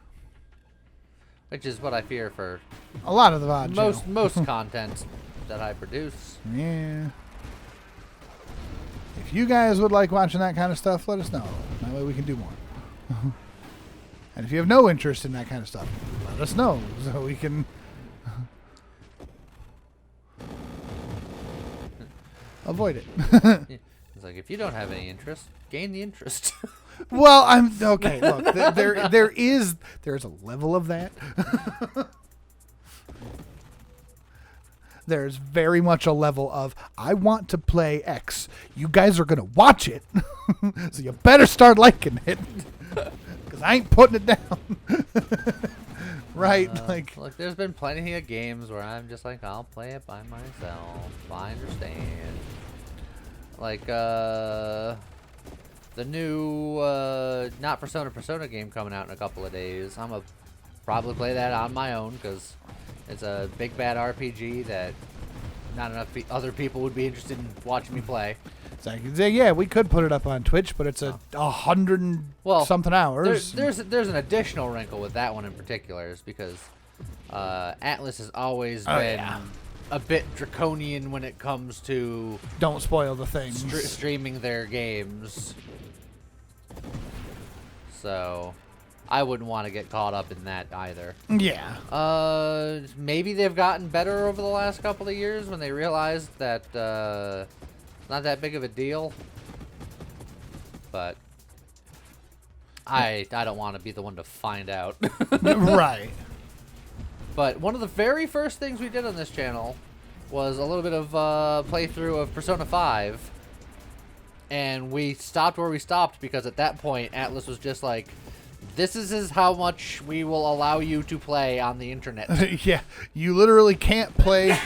which is what I fear for A lot of the VOD most content that I produce. Yeah. If you guys would like watching that kind of stuff, let us know. That way we can do more. And if you have no interest in that kind of stuff, let us know so we can avoid it. It's like, if you don't have any interest, gain the interest. Well, I'm okay. Look, there's a level of that. There's very much a level of I want to play X. You guys are gonna watch it, so you better start liking it, because I ain't putting it down. Right? Look, there's been plenty of games where I'm just like, I'll play it by myself. I understand. Like, the new, not Persona game coming out in a couple of days. I'm going to probably play that on my own, because it's a big bad RPG that not enough other people would be interested in watching me play. So yeah, we could put it up on Twitch, but it's 100 and something hours. There's an additional wrinkle with that one in particular, is because Atlas has always been a bit draconian when it comes to don't spoil the things. Streaming their games. So I wouldn't want to get caught up in that either. Yeah. Maybe they've gotten better over the last couple of years when they realized that it's not that big of a deal. But I don't want to be the one to find out. Right. But one of the very first things we did on this channel was a little bit of playthrough of Persona 5. And we stopped where we stopped because at that point, Atlas was just like, this is how much we will allow you to play on the internet. Yeah, you literally can't play.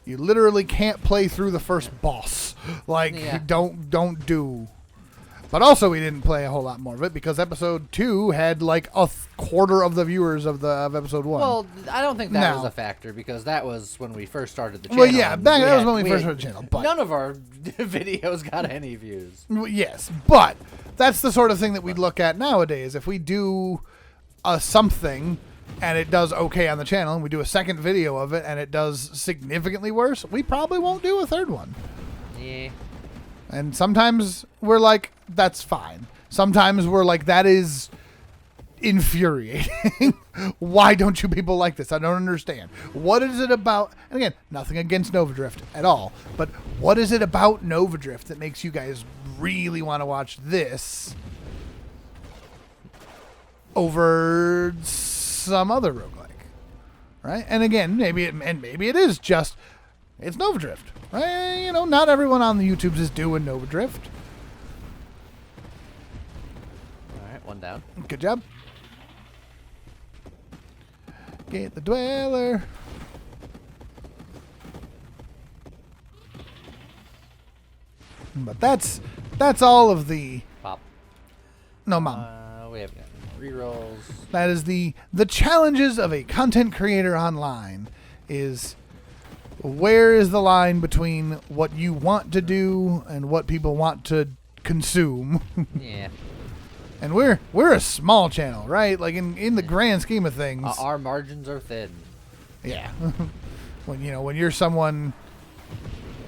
You literally can't play through the first boss. Like, don't do. But also, we didn't play a whole lot more of it because episode 2 had like a quarter of the viewers of episode 1. Well, I don't think that was a factor because that was when we first started the channel. Well, yeah, that was when we first started the channel. But none of our videos got any views. Yes, but that's the sort of thing that we look at nowadays. If we do something and it does okay on the channel, and we do a second video of it and it does significantly worse, we probably won't do a third one. Yeah. And sometimes we're like, that's fine. Sometimes we're like, that is infuriating. Why don't you people like this? I don't understand. What is it about? And again, nothing against Nova Drift at all. But what is it about Nova Drift that makes you guys really want to watch this over some other roguelike? Right? And again, maybe it is just, it's Nova Drift. Right? You know, not everyone on the YouTubes is doing Nova Drift. Alright, one down. Good job. Get the Dweller. But that's all of the... Pop. No, Mom. We haven't got any rerolls. That is the challenges of a content creator online is... Where is the line between what you want to do and what people want to consume? Yeah. And we're a small channel, right? Like in the grand scheme of things, our margins are thin. Yeah. when you're someone,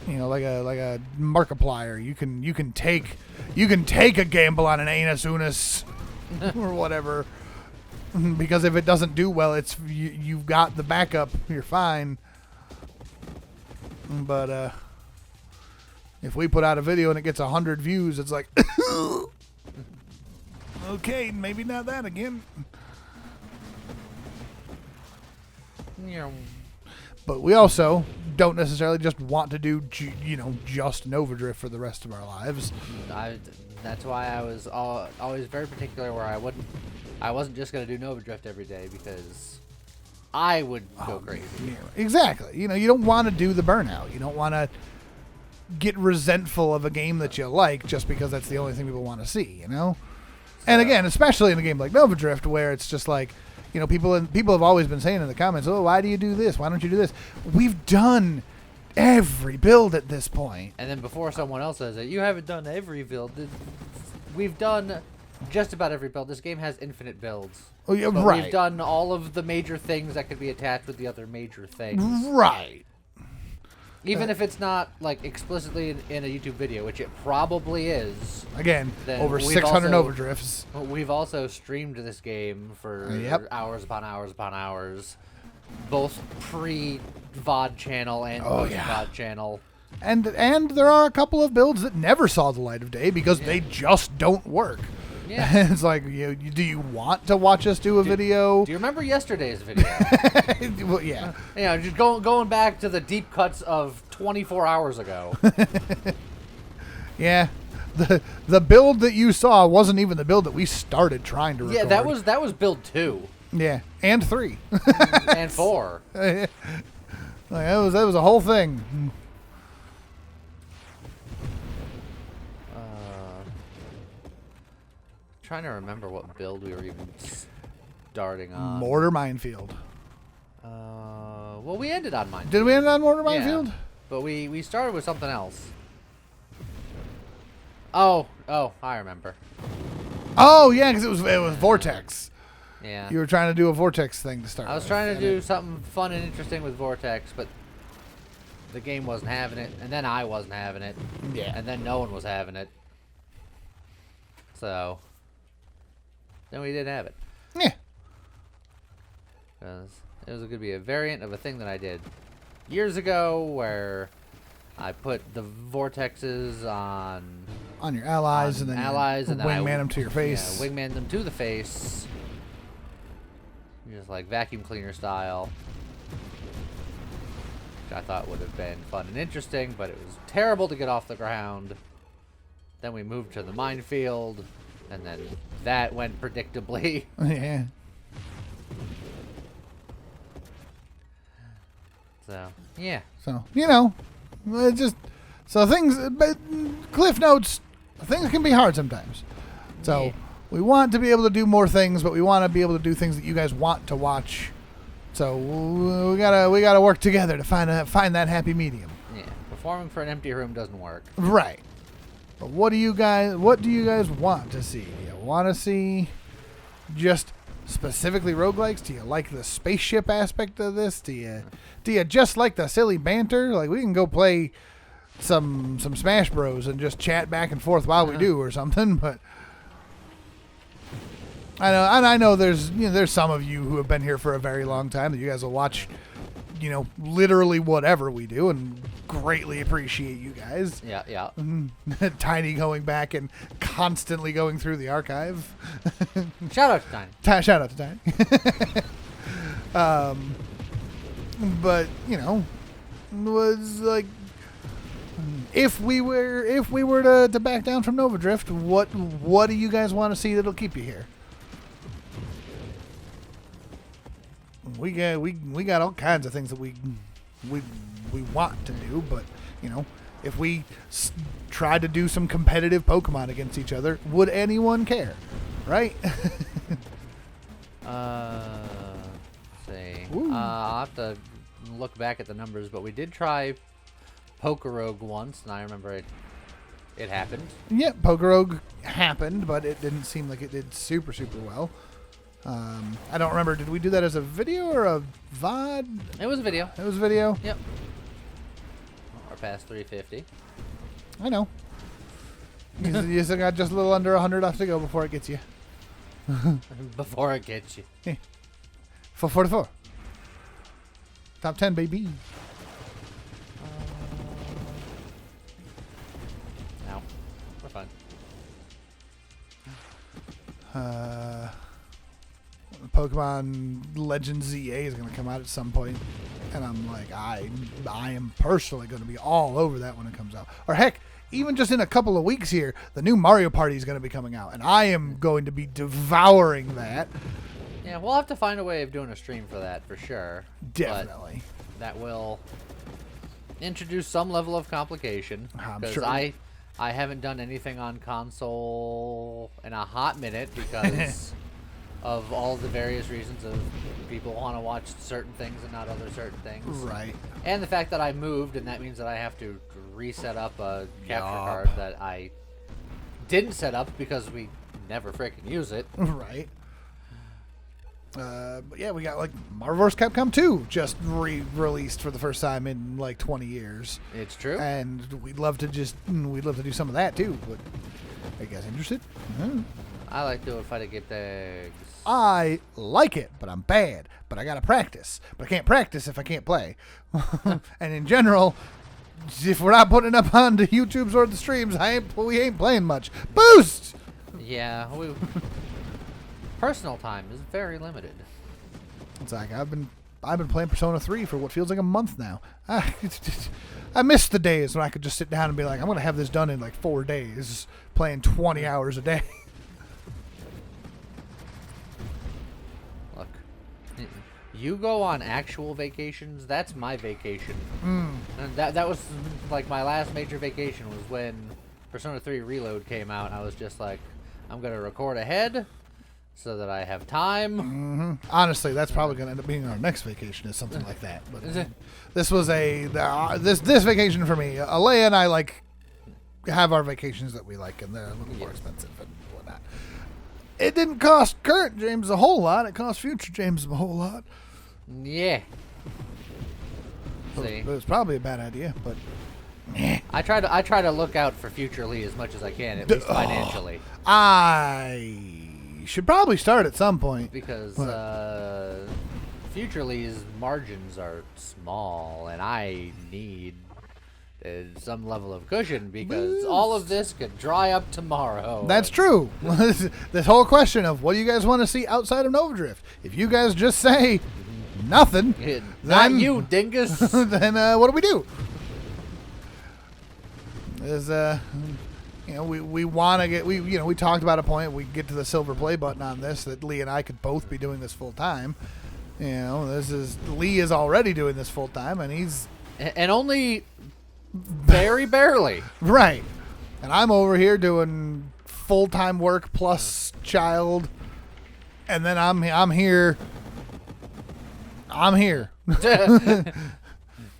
like a Markiplier, you can take a gamble on an anus unus or whatever, because if it doesn't do well, it's you've got the backup. You're fine. But if we put out a video and it gets 100 views, it's like, okay, maybe not that again. Yeah. But we also don't necessarily just want to do, just Nova Drift for the rest of our lives. That's why I was always very particular where I wasn't just going to do Nova Drift every day because I would go crazy. Yeah, exactly. You don't want to do the burnout. You don't want to get resentful of a game that you like just because that's the only thing people want to see, And again, especially in a game like Nova Drift where it's just like, people have always been saying in the comments, "Oh, why do you do this? Why don't you do this?" We've done every build at this point. And then before someone else says it, you haven't done every build. We've done just about every build. This game has infinite builds. Oh, yeah, but right. We've done all of the major things that could be attached with the other major things. Right. Even if it's not like explicitly in a YouTube video, which it probably is. Again, over 600 Nova Drifts. We've also streamed this game for hours upon hours upon hours, both pre-VOD channel and post-VOD channel. And there are a couple of builds that never saw the light of day because they just don't work. Yeah. It's like, do you want to watch us do a video? Do you remember yesterday's video? Well, yeah. Just going back to the deep cuts of 24 hours ago. Yeah. The build that you saw wasn't even the build that we started trying to record. Yeah, that was build 2. Yeah, and 3. And 4. Like, that was a whole thing. Trying to remember what build we were even starting on. Mortar Minefield. Well, we ended on Minefield. Did we end on Mortar Minefield? Yeah, but we started with something else. Oh, I remember. Oh yeah, because it was Vortex. Yeah. You were trying to do a Vortex thing to start. I was trying to do something fun and interesting with Vortex, but the game wasn't having it, and then I wasn't having it. Yeah. And then no one was having it. So then we didn't have it. Yeah. Because it was going to be a variant of a thing that I did years ago where I put the vortexes on your allies, and then wingman them to your face. Yeah, wingman them to the face. Just like vacuum cleaner style. Which I thought would have been fun and interesting, but it was terrible to get off the ground. Then we moved to the minefield, and then that went predictably. Yeah. So, yeah. So, it just, but Cliff Notes, things can be hard sometimes. So, Yeah. we want to be able to do more things, but we want to be able to do things that you guys want to watch. So, we gotta work together to find that happy medium. Yeah. Performing for an empty room doesn't work. Right. But what do you guys want to see? Do you want to see just specifically roguelikes? Do you like the spaceship aspect of this? Do you just like the silly banter? Like, we can go play some Smash Bros and just chat back and forth while we do or something, but I know there's some of you who have been here for a very long time that you guys will watch literally whatever we do, and greatly appreciate you guys. Yeah. Tiny going back and constantly going through the archive. Shout out to Tiny. Shout out to Tiny. But was like, if we were to back down from Nova Drift, what do you guys want to see that'll keep you here? We got all kinds of things that we want to do, but if we tried to do some competitive Pokemon against each other, would anyone care, right? Let's see. Ooh. I'll have to look back at the numbers, but we did try Pokerogue once, and I remember it happened. Yeah, Pokerogue happened, but it didn't seem like it did super well. I don't remember. Did we do that as a video or a VOD? It was a video. It was a video? Yep. Or past 350. I know. You still got just a little under 100 left to go before it gets you. Before it gets you. Hey. 444. Top 10, baby. No. We're fine. Pokemon Legends ZA is going to come out at some point, and I'm like, I am personally going to be all over that when it comes out. Or heck, even just in a couple of weeks here, the new Mario Party is going to be coming out, and I am going to be devouring that. Yeah, we'll have to find a way of doing a stream for that for sure. Definitely. But that will introduce some level of complication. I'm because sure. I haven't done anything on console in a hot minute because of all the various reasons of people want to watch certain things and not other certain things. Right. And the fact that I moved, and that means that I have to reset up a capture Yup. card that I didn't set up because we never freaking use it. Right. But yeah, we got like Marvel vs. Capcom 2 just re-released for the first time in like 20 years. It's true. And we'd love to do some of that too. But are you guys interested? I like doing fighting game things. I like it, but I'm bad. But I gotta practice. But I can't practice if I can't play. And in general, if we're not putting it up on the YouTubes or the streams, we ain't playing much. Boost! Yeah, personal time is very limited. It's like I've been playing Persona 3 for what feels like a month now. I miss the days when I could just sit down and be like, I'm going to have this done in like 4 days, playing 20 hours a day. Look, you go on actual vacations, that's my vacation. And that was like my last major vacation was when Persona 3 Reload came out, and I was just like, I'm going to record ahead so that I have time. Honestly, that's probably going to end up being our next vacation is something like that. But this was this vacation for me. Alea and I like have our vacations that we like, and they're a little more expensive and whatnot. It didn't cost current James a whole lot. It cost future James a whole lot. Yeah. See, It was probably a bad idea, but I try to look out for future Lee as much as I can, at least financially. I should probably start at some point. Because future Lee's margins are small, and I need some level of cushion because all of this could dry up tomorrow. That's true. This whole question of what do you guys want to see outside of Nova Drift? If you guys just say nothing, not then, you, dingus. then what do we do? Is we want to get we talked about a point we get to the silver play button on this that Lee and I could both be doing this full time. Lee is already doing this full time, and he's and only very barely right. And I'm over here doing full time work plus child, and then I'm here.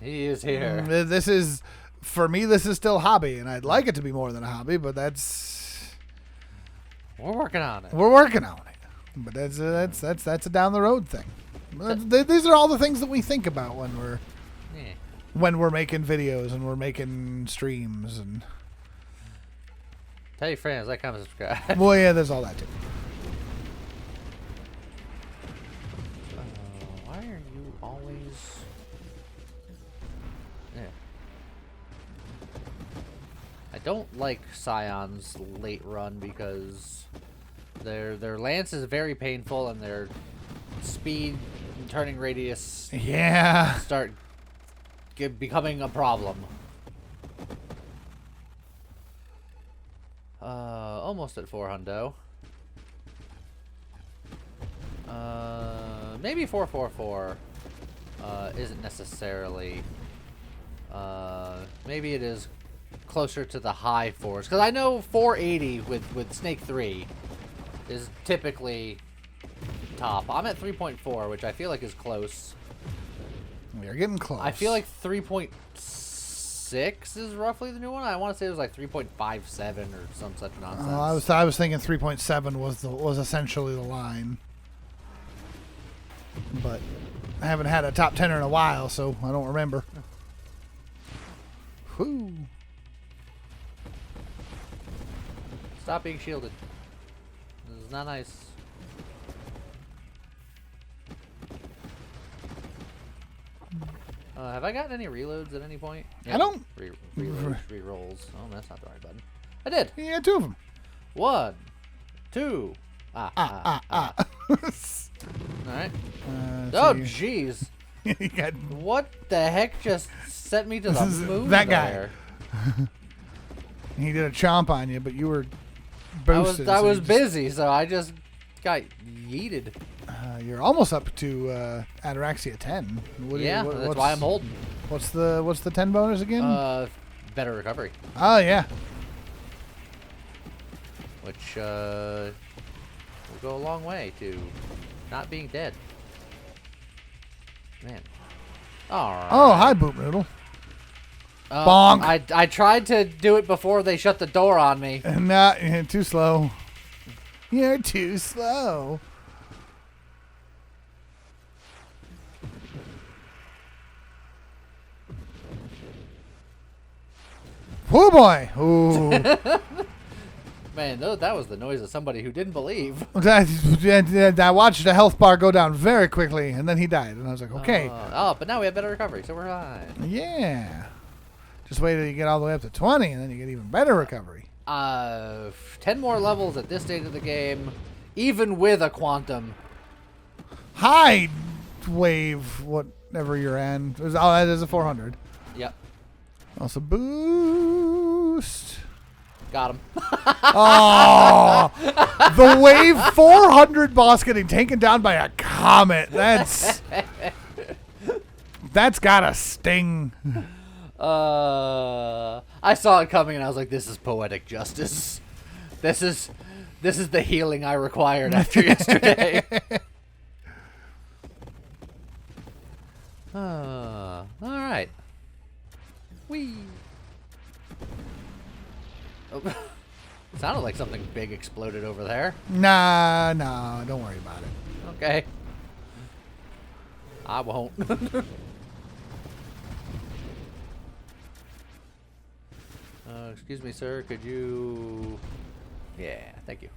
He is here. This is. For me, this is still a hobby, and I'd like it to be more than a hobby, but we're working on it. We're working on it, but that's a down the road thing. These are all the things that we think about when we're making videos and we're making streams and. Tell your friends, like, comment, subscribe. Well, yeah, there's all that too. Why are you always? Yeah. I don't like Scion's late run because their lance is very painful and their speed and turning radius start becoming a problem. Almost at 400. Maybe 444 isn't necessarily. Maybe it is closer to the high fours, because I know 480 with Snake 3 is typically top. I'm at 3.4, which I feel like is close. We're getting close. I feel like 3.6 is roughly the new one. I want to say it was like 3.57 or some such nonsense. I was thinking 3.7 was essentially the line, but I haven't had a top 10er in a while, so I don't remember. Whoo. Stop being shielded. This is not nice. Have I gotten any reloads at any point? I don't. Reloads, re-rolls. Oh, that's not the right button. I did. Yeah, 2 of them. 1, 2. All right. Oh, jeez. What the heck just sent me to the moon? That there? guy. He did a chomp on you, but you were boosted. I was busy, so I just got yeeted. You're almost up to Ataraxia 10. That's why I'm holding. What's the 10 bonus again? Better recovery. Oh yeah. Which will go a long way to not being dead. Man. All right. Oh, hi, Boot Noodle. Bonk. I tried to do it before they shut the door on me. Not too slow. You're too slow. Oh boy! Ooh. Man, that was the noise of somebody who didn't believe. I watched the health bar go down very quickly, and then he died. And I was like, okay. But now we have better recovery, so we're fine. Yeah. Just wait till you get all the way up to 20, and then you get even better recovery. 10 more levels at this stage of the game, even with a quantum. High wave, whatever you're in. That is a 400. Yep. Also boost. Got him. Oh, the wave 400 boss getting taken down by a comet. That's gotta sting. I saw it coming and I was like, this is poetic justice. This is the healing I required after yesterday. All right. Whee. Oh, sounded like something big exploded over there. Nah, don't worry about it. Okay. I won't. Excuse me, sir. Could you... Yeah, thank you.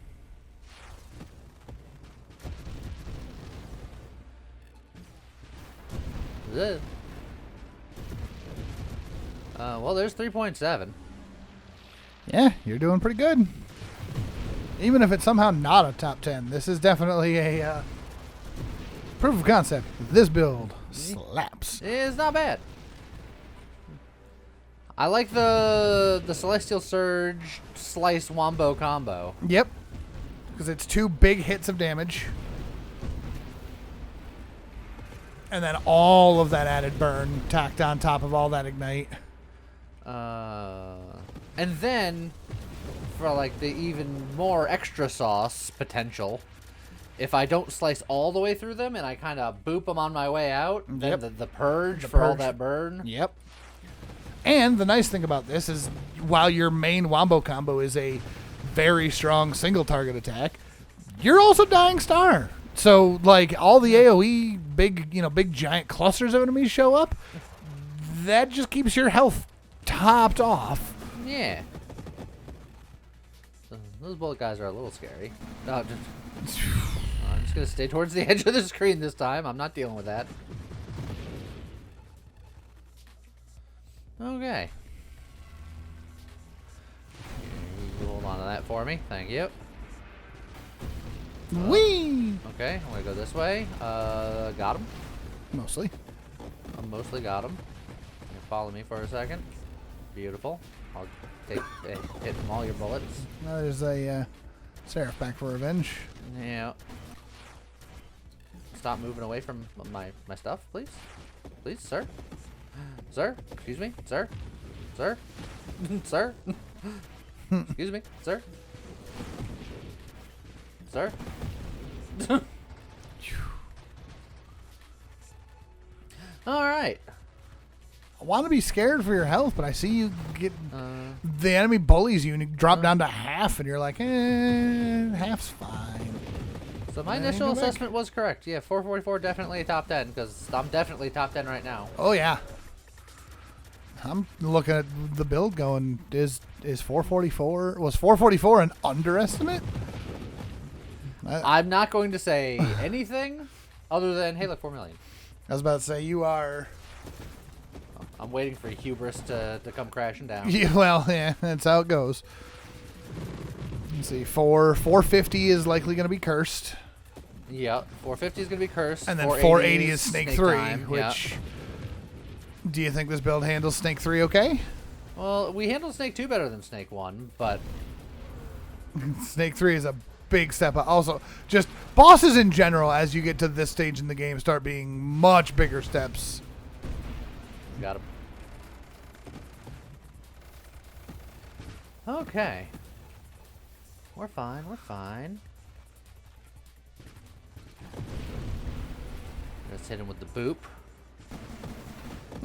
Well, there's 3.7. Yeah, you're doing pretty good. Even if it's somehow not a top 10, this is definitely a proof of concept. This build slaps. It's not bad. I like the Celestial Surge Slice Wombo combo. Yep. Because it's 2 big hits of damage. And then all of that added burn tacked on top of all that ignite. And then, for like the even more extra sauce potential, if I don't slice all the way through them and I kind of boop them on my way out, then the purge for all that burn. Yep. And the nice thing about this is, while your main wombo combo is a very strong single target attack, you're also Dying Star. So, like, all the AoE big giant clusters of enemies show up, that just keeps your health topped off. Yeah. Those bullet guys are a little scary. No, I'm just going to stay towards the edge of the screen this time. I'm not dealing with that. Okay. You hold on to that for me. Thank you. Whee! Okay, I'm going to go this way. Got him. Mostly. I mostly got him. Follow me for a second. Beautiful. I'll hit from all your bullets. There's a Seraph back for revenge. Yeah. Stop moving away from my stuff, please. Please, sir. Sir? Excuse me? Sir? Sir? Sir? Excuse me? Sir? Sir? Alright. I want to be scared for your health, but I see you get... the enemy bullies you, and you drop down to half, and you're like, half's fine. So my initial assessment was correct. Yeah, 444 definitely a top 10, because I'm definitely top 10 right now. Oh, yeah. I'm looking at the build going, is 444... Was 444 an underestimate? I'm not going to say anything other than, hey, look, 4 million. I was about to say, you are... I'm waiting for hubris to come crashing down. Yeah, well, yeah, that's how it goes. Let's see, 450 is likely going to be cursed. Yep, 450 is going to be cursed. And then 480 is Snake 3, time. which... Yep. Do you think this build handles Snake 3 okay? Well, we handled Snake 2 better than Snake 1, but... Snake 3 is a big step up. Also, just bosses in general, as you get to this stage in the game, start being much bigger steps. Got him. Okay. We're fine, we're fine. Let's hit him with the boop.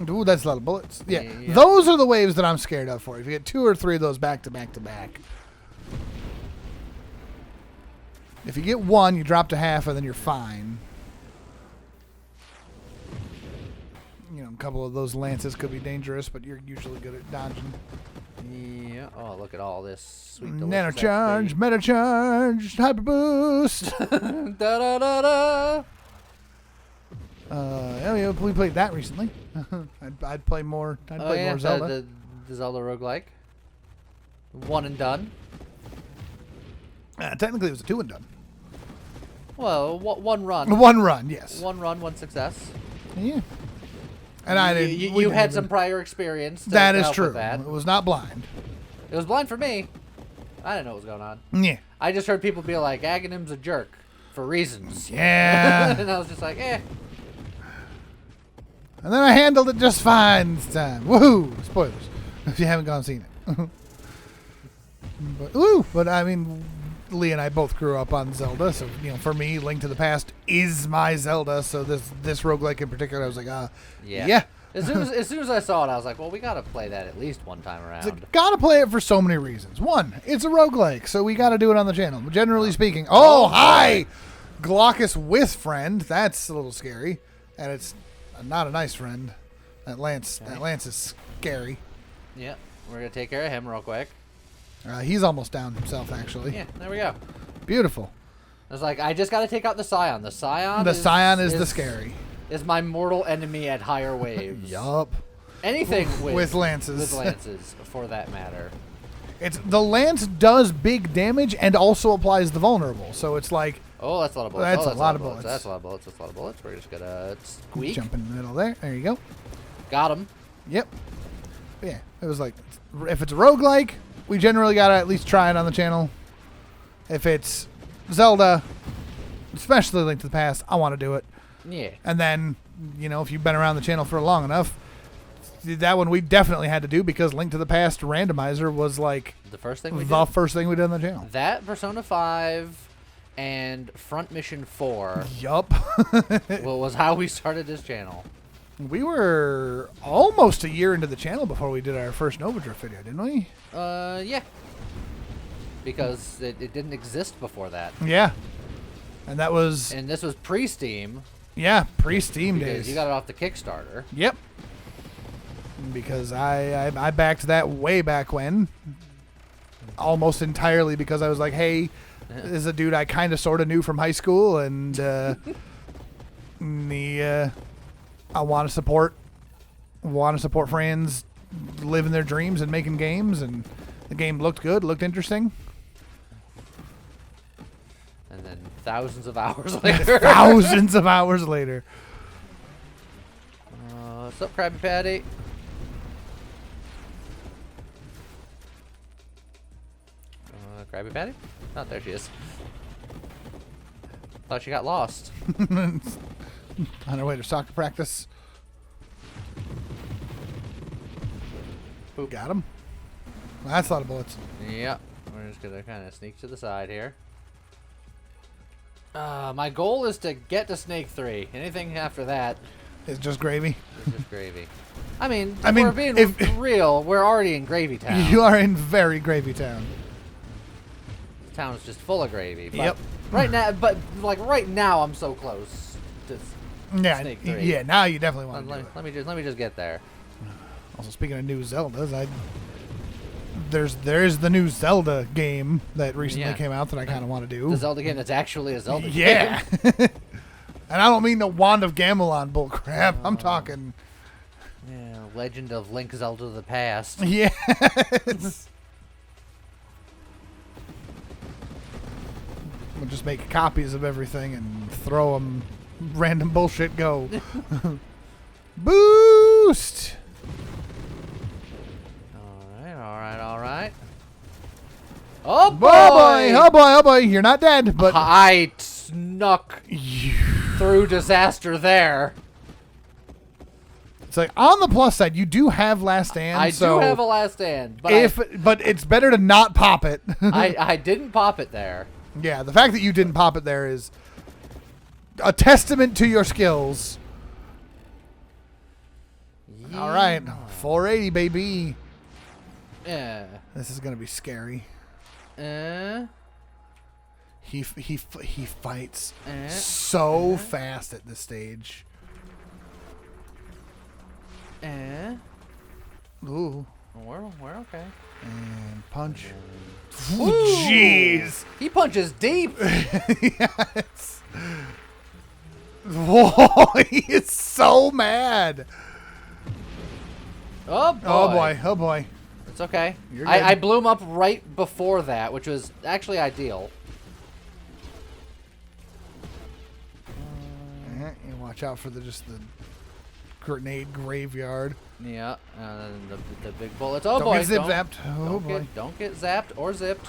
Ooh, that's a lot of bullets. Yeah, Yeah. Those are the waves that I'm scared of for you. If you get 2 or 3 of those back to back to back. If you get 1, you drop to half, and then you're fine. You know, a couple of those lances could be dangerous, but you're usually good at dodging. Yeah. Oh, look at all this sweet delicious Nanocharge, Metacharge, Hyper Boost. Da da da da. Yeah, we played that recently. I'd play more. I'd play more Zelda. the Zelda roguelike. One and done. Technically, it was a 2 and done. Well, one run. One run, yes. One run, one success. Yeah. And I didn't. You had some prior experience. That is help true. with that. It was not blind. It was blind for me. I didn't know what was going on. Yeah. I just heard people be like, Aghanim's a jerk for reasons. Yeah. And I was just like, eh. And then I handled it just fine this time. Woohoo! Spoilers. If you haven't gone and seen it. But I mean, Lee and I both grew up on Zelda, so for me, Link to the Past is my Zelda. So this roguelike in particular, I was like, yeah. As soon as I saw it, I was like, well, we gotta play that at least one time around. Like, gotta play it for so many reasons. One, it's a roguelike, so we gotta do it on the channel. Generally speaking, hi, Glaucus with friend. That's a little scary, and it's not a nice friend. That Lance is scary. Yeah, we're gonna take care of him real quick. He's almost down himself, actually. Yeah, there we go. Beautiful. I was like, I just got to take out the Scion. The Scion is the scary. Is my mortal enemy at higher waves. Yup. Anything with lances. With lances, for that matter. The lance does big damage and also applies the vulnerable. So it's like... Oh, that's a lot of bullets. That's a lot of bullets. That's a lot of bullets. That's a lot of bullets. We're just going to squeak. Jump in the middle there. There you go. Got him. Yep. Yeah. It was like, if it's a roguelike, we generally got to at least try it on the channel. If it's Zelda, especially Link to the Past, I want to do it. Yeah. And then, if you've been around the channel for long enough, that one we definitely had to do because Link to the Past randomizer was like the first thing we did on the channel. That, Persona 5, and Front Mission 4. Yup. was how we started this channel. We were almost a year into the channel before we did our first Nova Drift video, didn't we? Yeah. Because it didn't exist before that. Yeah. And that was... And this was pre-Steam. Yeah, pre-Steam days. Because you got it off the Kickstarter. Yep. Because I backed that way back when. Almost entirely because I was like, hey, this is a dude I kind of sort of knew from high school, and I want to support friends living their dreams and making games, and the game looked good, looked interesting. And then thousands of hours later. Thousands of hours later. What's up, Krabby Patty? Krabby Patty? Oh, there she is. Thought she got lost. On her way to soccer practice. Boop. Got him. Well, that's a lot of bullets. Yeah. We're just going to kind of sneak to the side here. My goal is to get to Snake 3. Anything after that... It's just gravy. It's just gravy. I mean, we're being real. We're already in Gravy Town. You are in very Gravy Town. The town is just full of gravy. But yep. Right now, I'm so close to Snake 3. Yeah, now you definitely want to do it. Let me just get there. Also, speaking of new Zeldas, there's the new Zelda game that recently came out that I kind of want to do. The Zelda game that's actually a Zelda game. Yeah. And I don't mean the Wand of Gamelon bullcrap. I'm talking... Yeah, Legend of Link Zelda of the Past. Yes. We'll just make copies of everything and throw them random bullshit go. Boost! Alright. Oh boy! Oh boy! You're not dead, but... I snuck through disaster there. It's like, on the plus side, you do have Last Stand. I do have a Last Stand. But it's better to not pop it. I didn't pop it there. Yeah, the fact that you didn't pop it there is a testament to your skills. Yeah. All right, 480, baby. Yeah. This is gonna be scary. He fights so fast at this stage. Ooh. We're okay. And punch. Jeez. He punches deep. Yes. Whoa, he is so mad. Oh boy. Oh boy. It's okay. You're I good. blew him up right before that, which was actually ideal. You watch out for just the grenade graveyard. Yeah, and the big bullets. Oh Don't boy! get zip-zapped. Oh boy. Don't get zapped or zipped.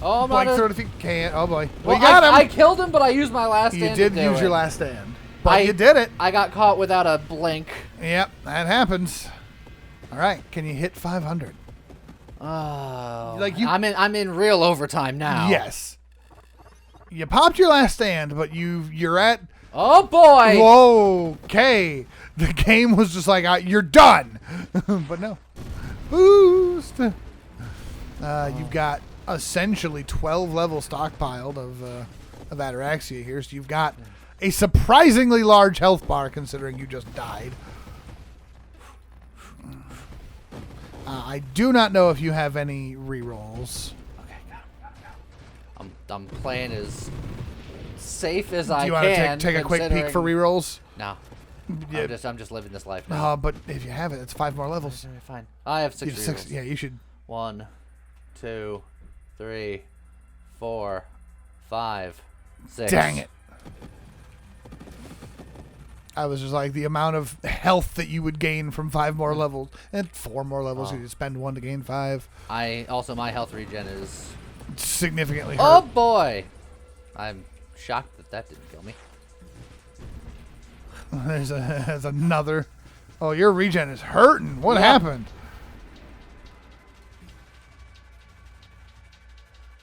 Oh Blank my! throw if you can. Oh boy. Well, We got him. I killed him, but I used my last stand. You did to do use it. your last stand, but you did it. I got caught without a blink. Yep, that happens. All right, can you hit 500? Oh, Like you- I'm in real overtime now. Yes. You popped your last stand, but you're at. Oh boy! Whoa. Okay. The game was just like you're done, but no. Boost. You've got essentially 12 level stockpiled of Ataraxia here, so you've got a surprisingly large health bar considering you just died. I do not know if you have any rerolls. Okay, got him. I'm playing as safe as I Do you can. want to take a quick peek for rerolls? No. Yeah. I'm just living this life now. But if you have it, it's 5 more levels. Fine. I have You six. have Rerolls. yeah, you should. 1, 2, 3, 4, 5, 6. Dang it. I was just like the amount of health that you would gain from 5 more levels and 4 more levels. Oh. You spend 1 to gain 5. My health regen is. Significantly Oh hurt. boy! I'm shocked that didn't kill me. There's another. Oh, your regen is hurting. What Yeah. happened?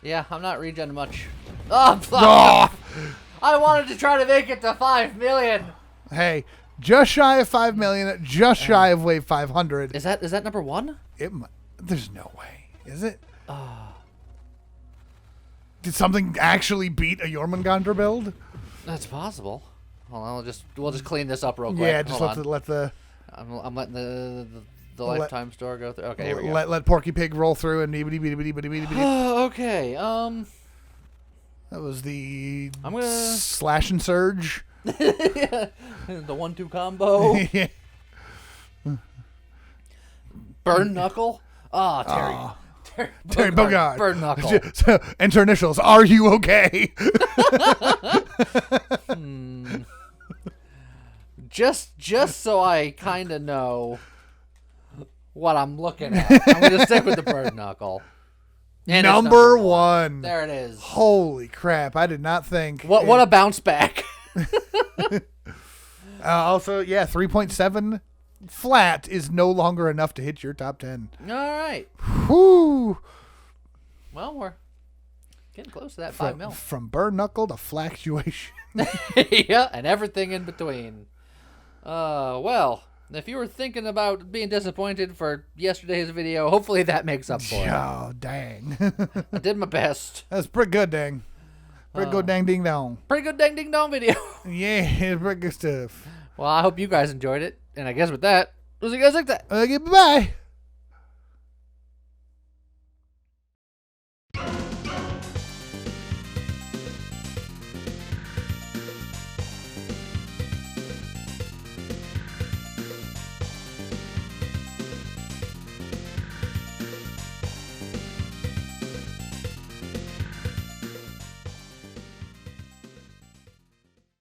Yeah, I'm not regen much. Oh, Oh, I wanted to try to make it to 5 million. hey, just shy of 5 million, just shy of wave 500. Is that number 1? There's no way. Is it? Did something actually beat a Jormungandr build? That's possible. Hold on, we'll just clean this up real quick. Yeah, just Hold let the I'm letting the Let- lifetime store go through. Okay, here we go. let Porky Pig roll through and Okay, that was the I'm gonna slash and surge. the 1-2 combo. Yeah. Burn Knuckle. Terry. Terry Bogard. Burn Knuckle. So, enter initials. Are you okay? Just so I kind of know what I'm looking at, I'm gonna stick with the Burn Knuckle. And it's Number 1. There it is. Holy crap! I did not think. What a bounce back. Also, yeah, 3.7 flat is no longer enough to hit your top 10. All right. Whoo! Well, we're getting close to that 5 mil. From burn knuckle to fluctuation. Yeah, and everything in between. Well, if you were thinking about being disappointed for yesterday's video, hopefully that makes up for it. Oh, dang. I did my best. That's pretty good, dang. Pretty good, dang, ding, dong. Pretty good dang ding dong video. Yeah, it's pretty good stuff. Well, I hope you guys enjoyed it. And I guess with that, we'll see you guys next time. Okay, bye-bye.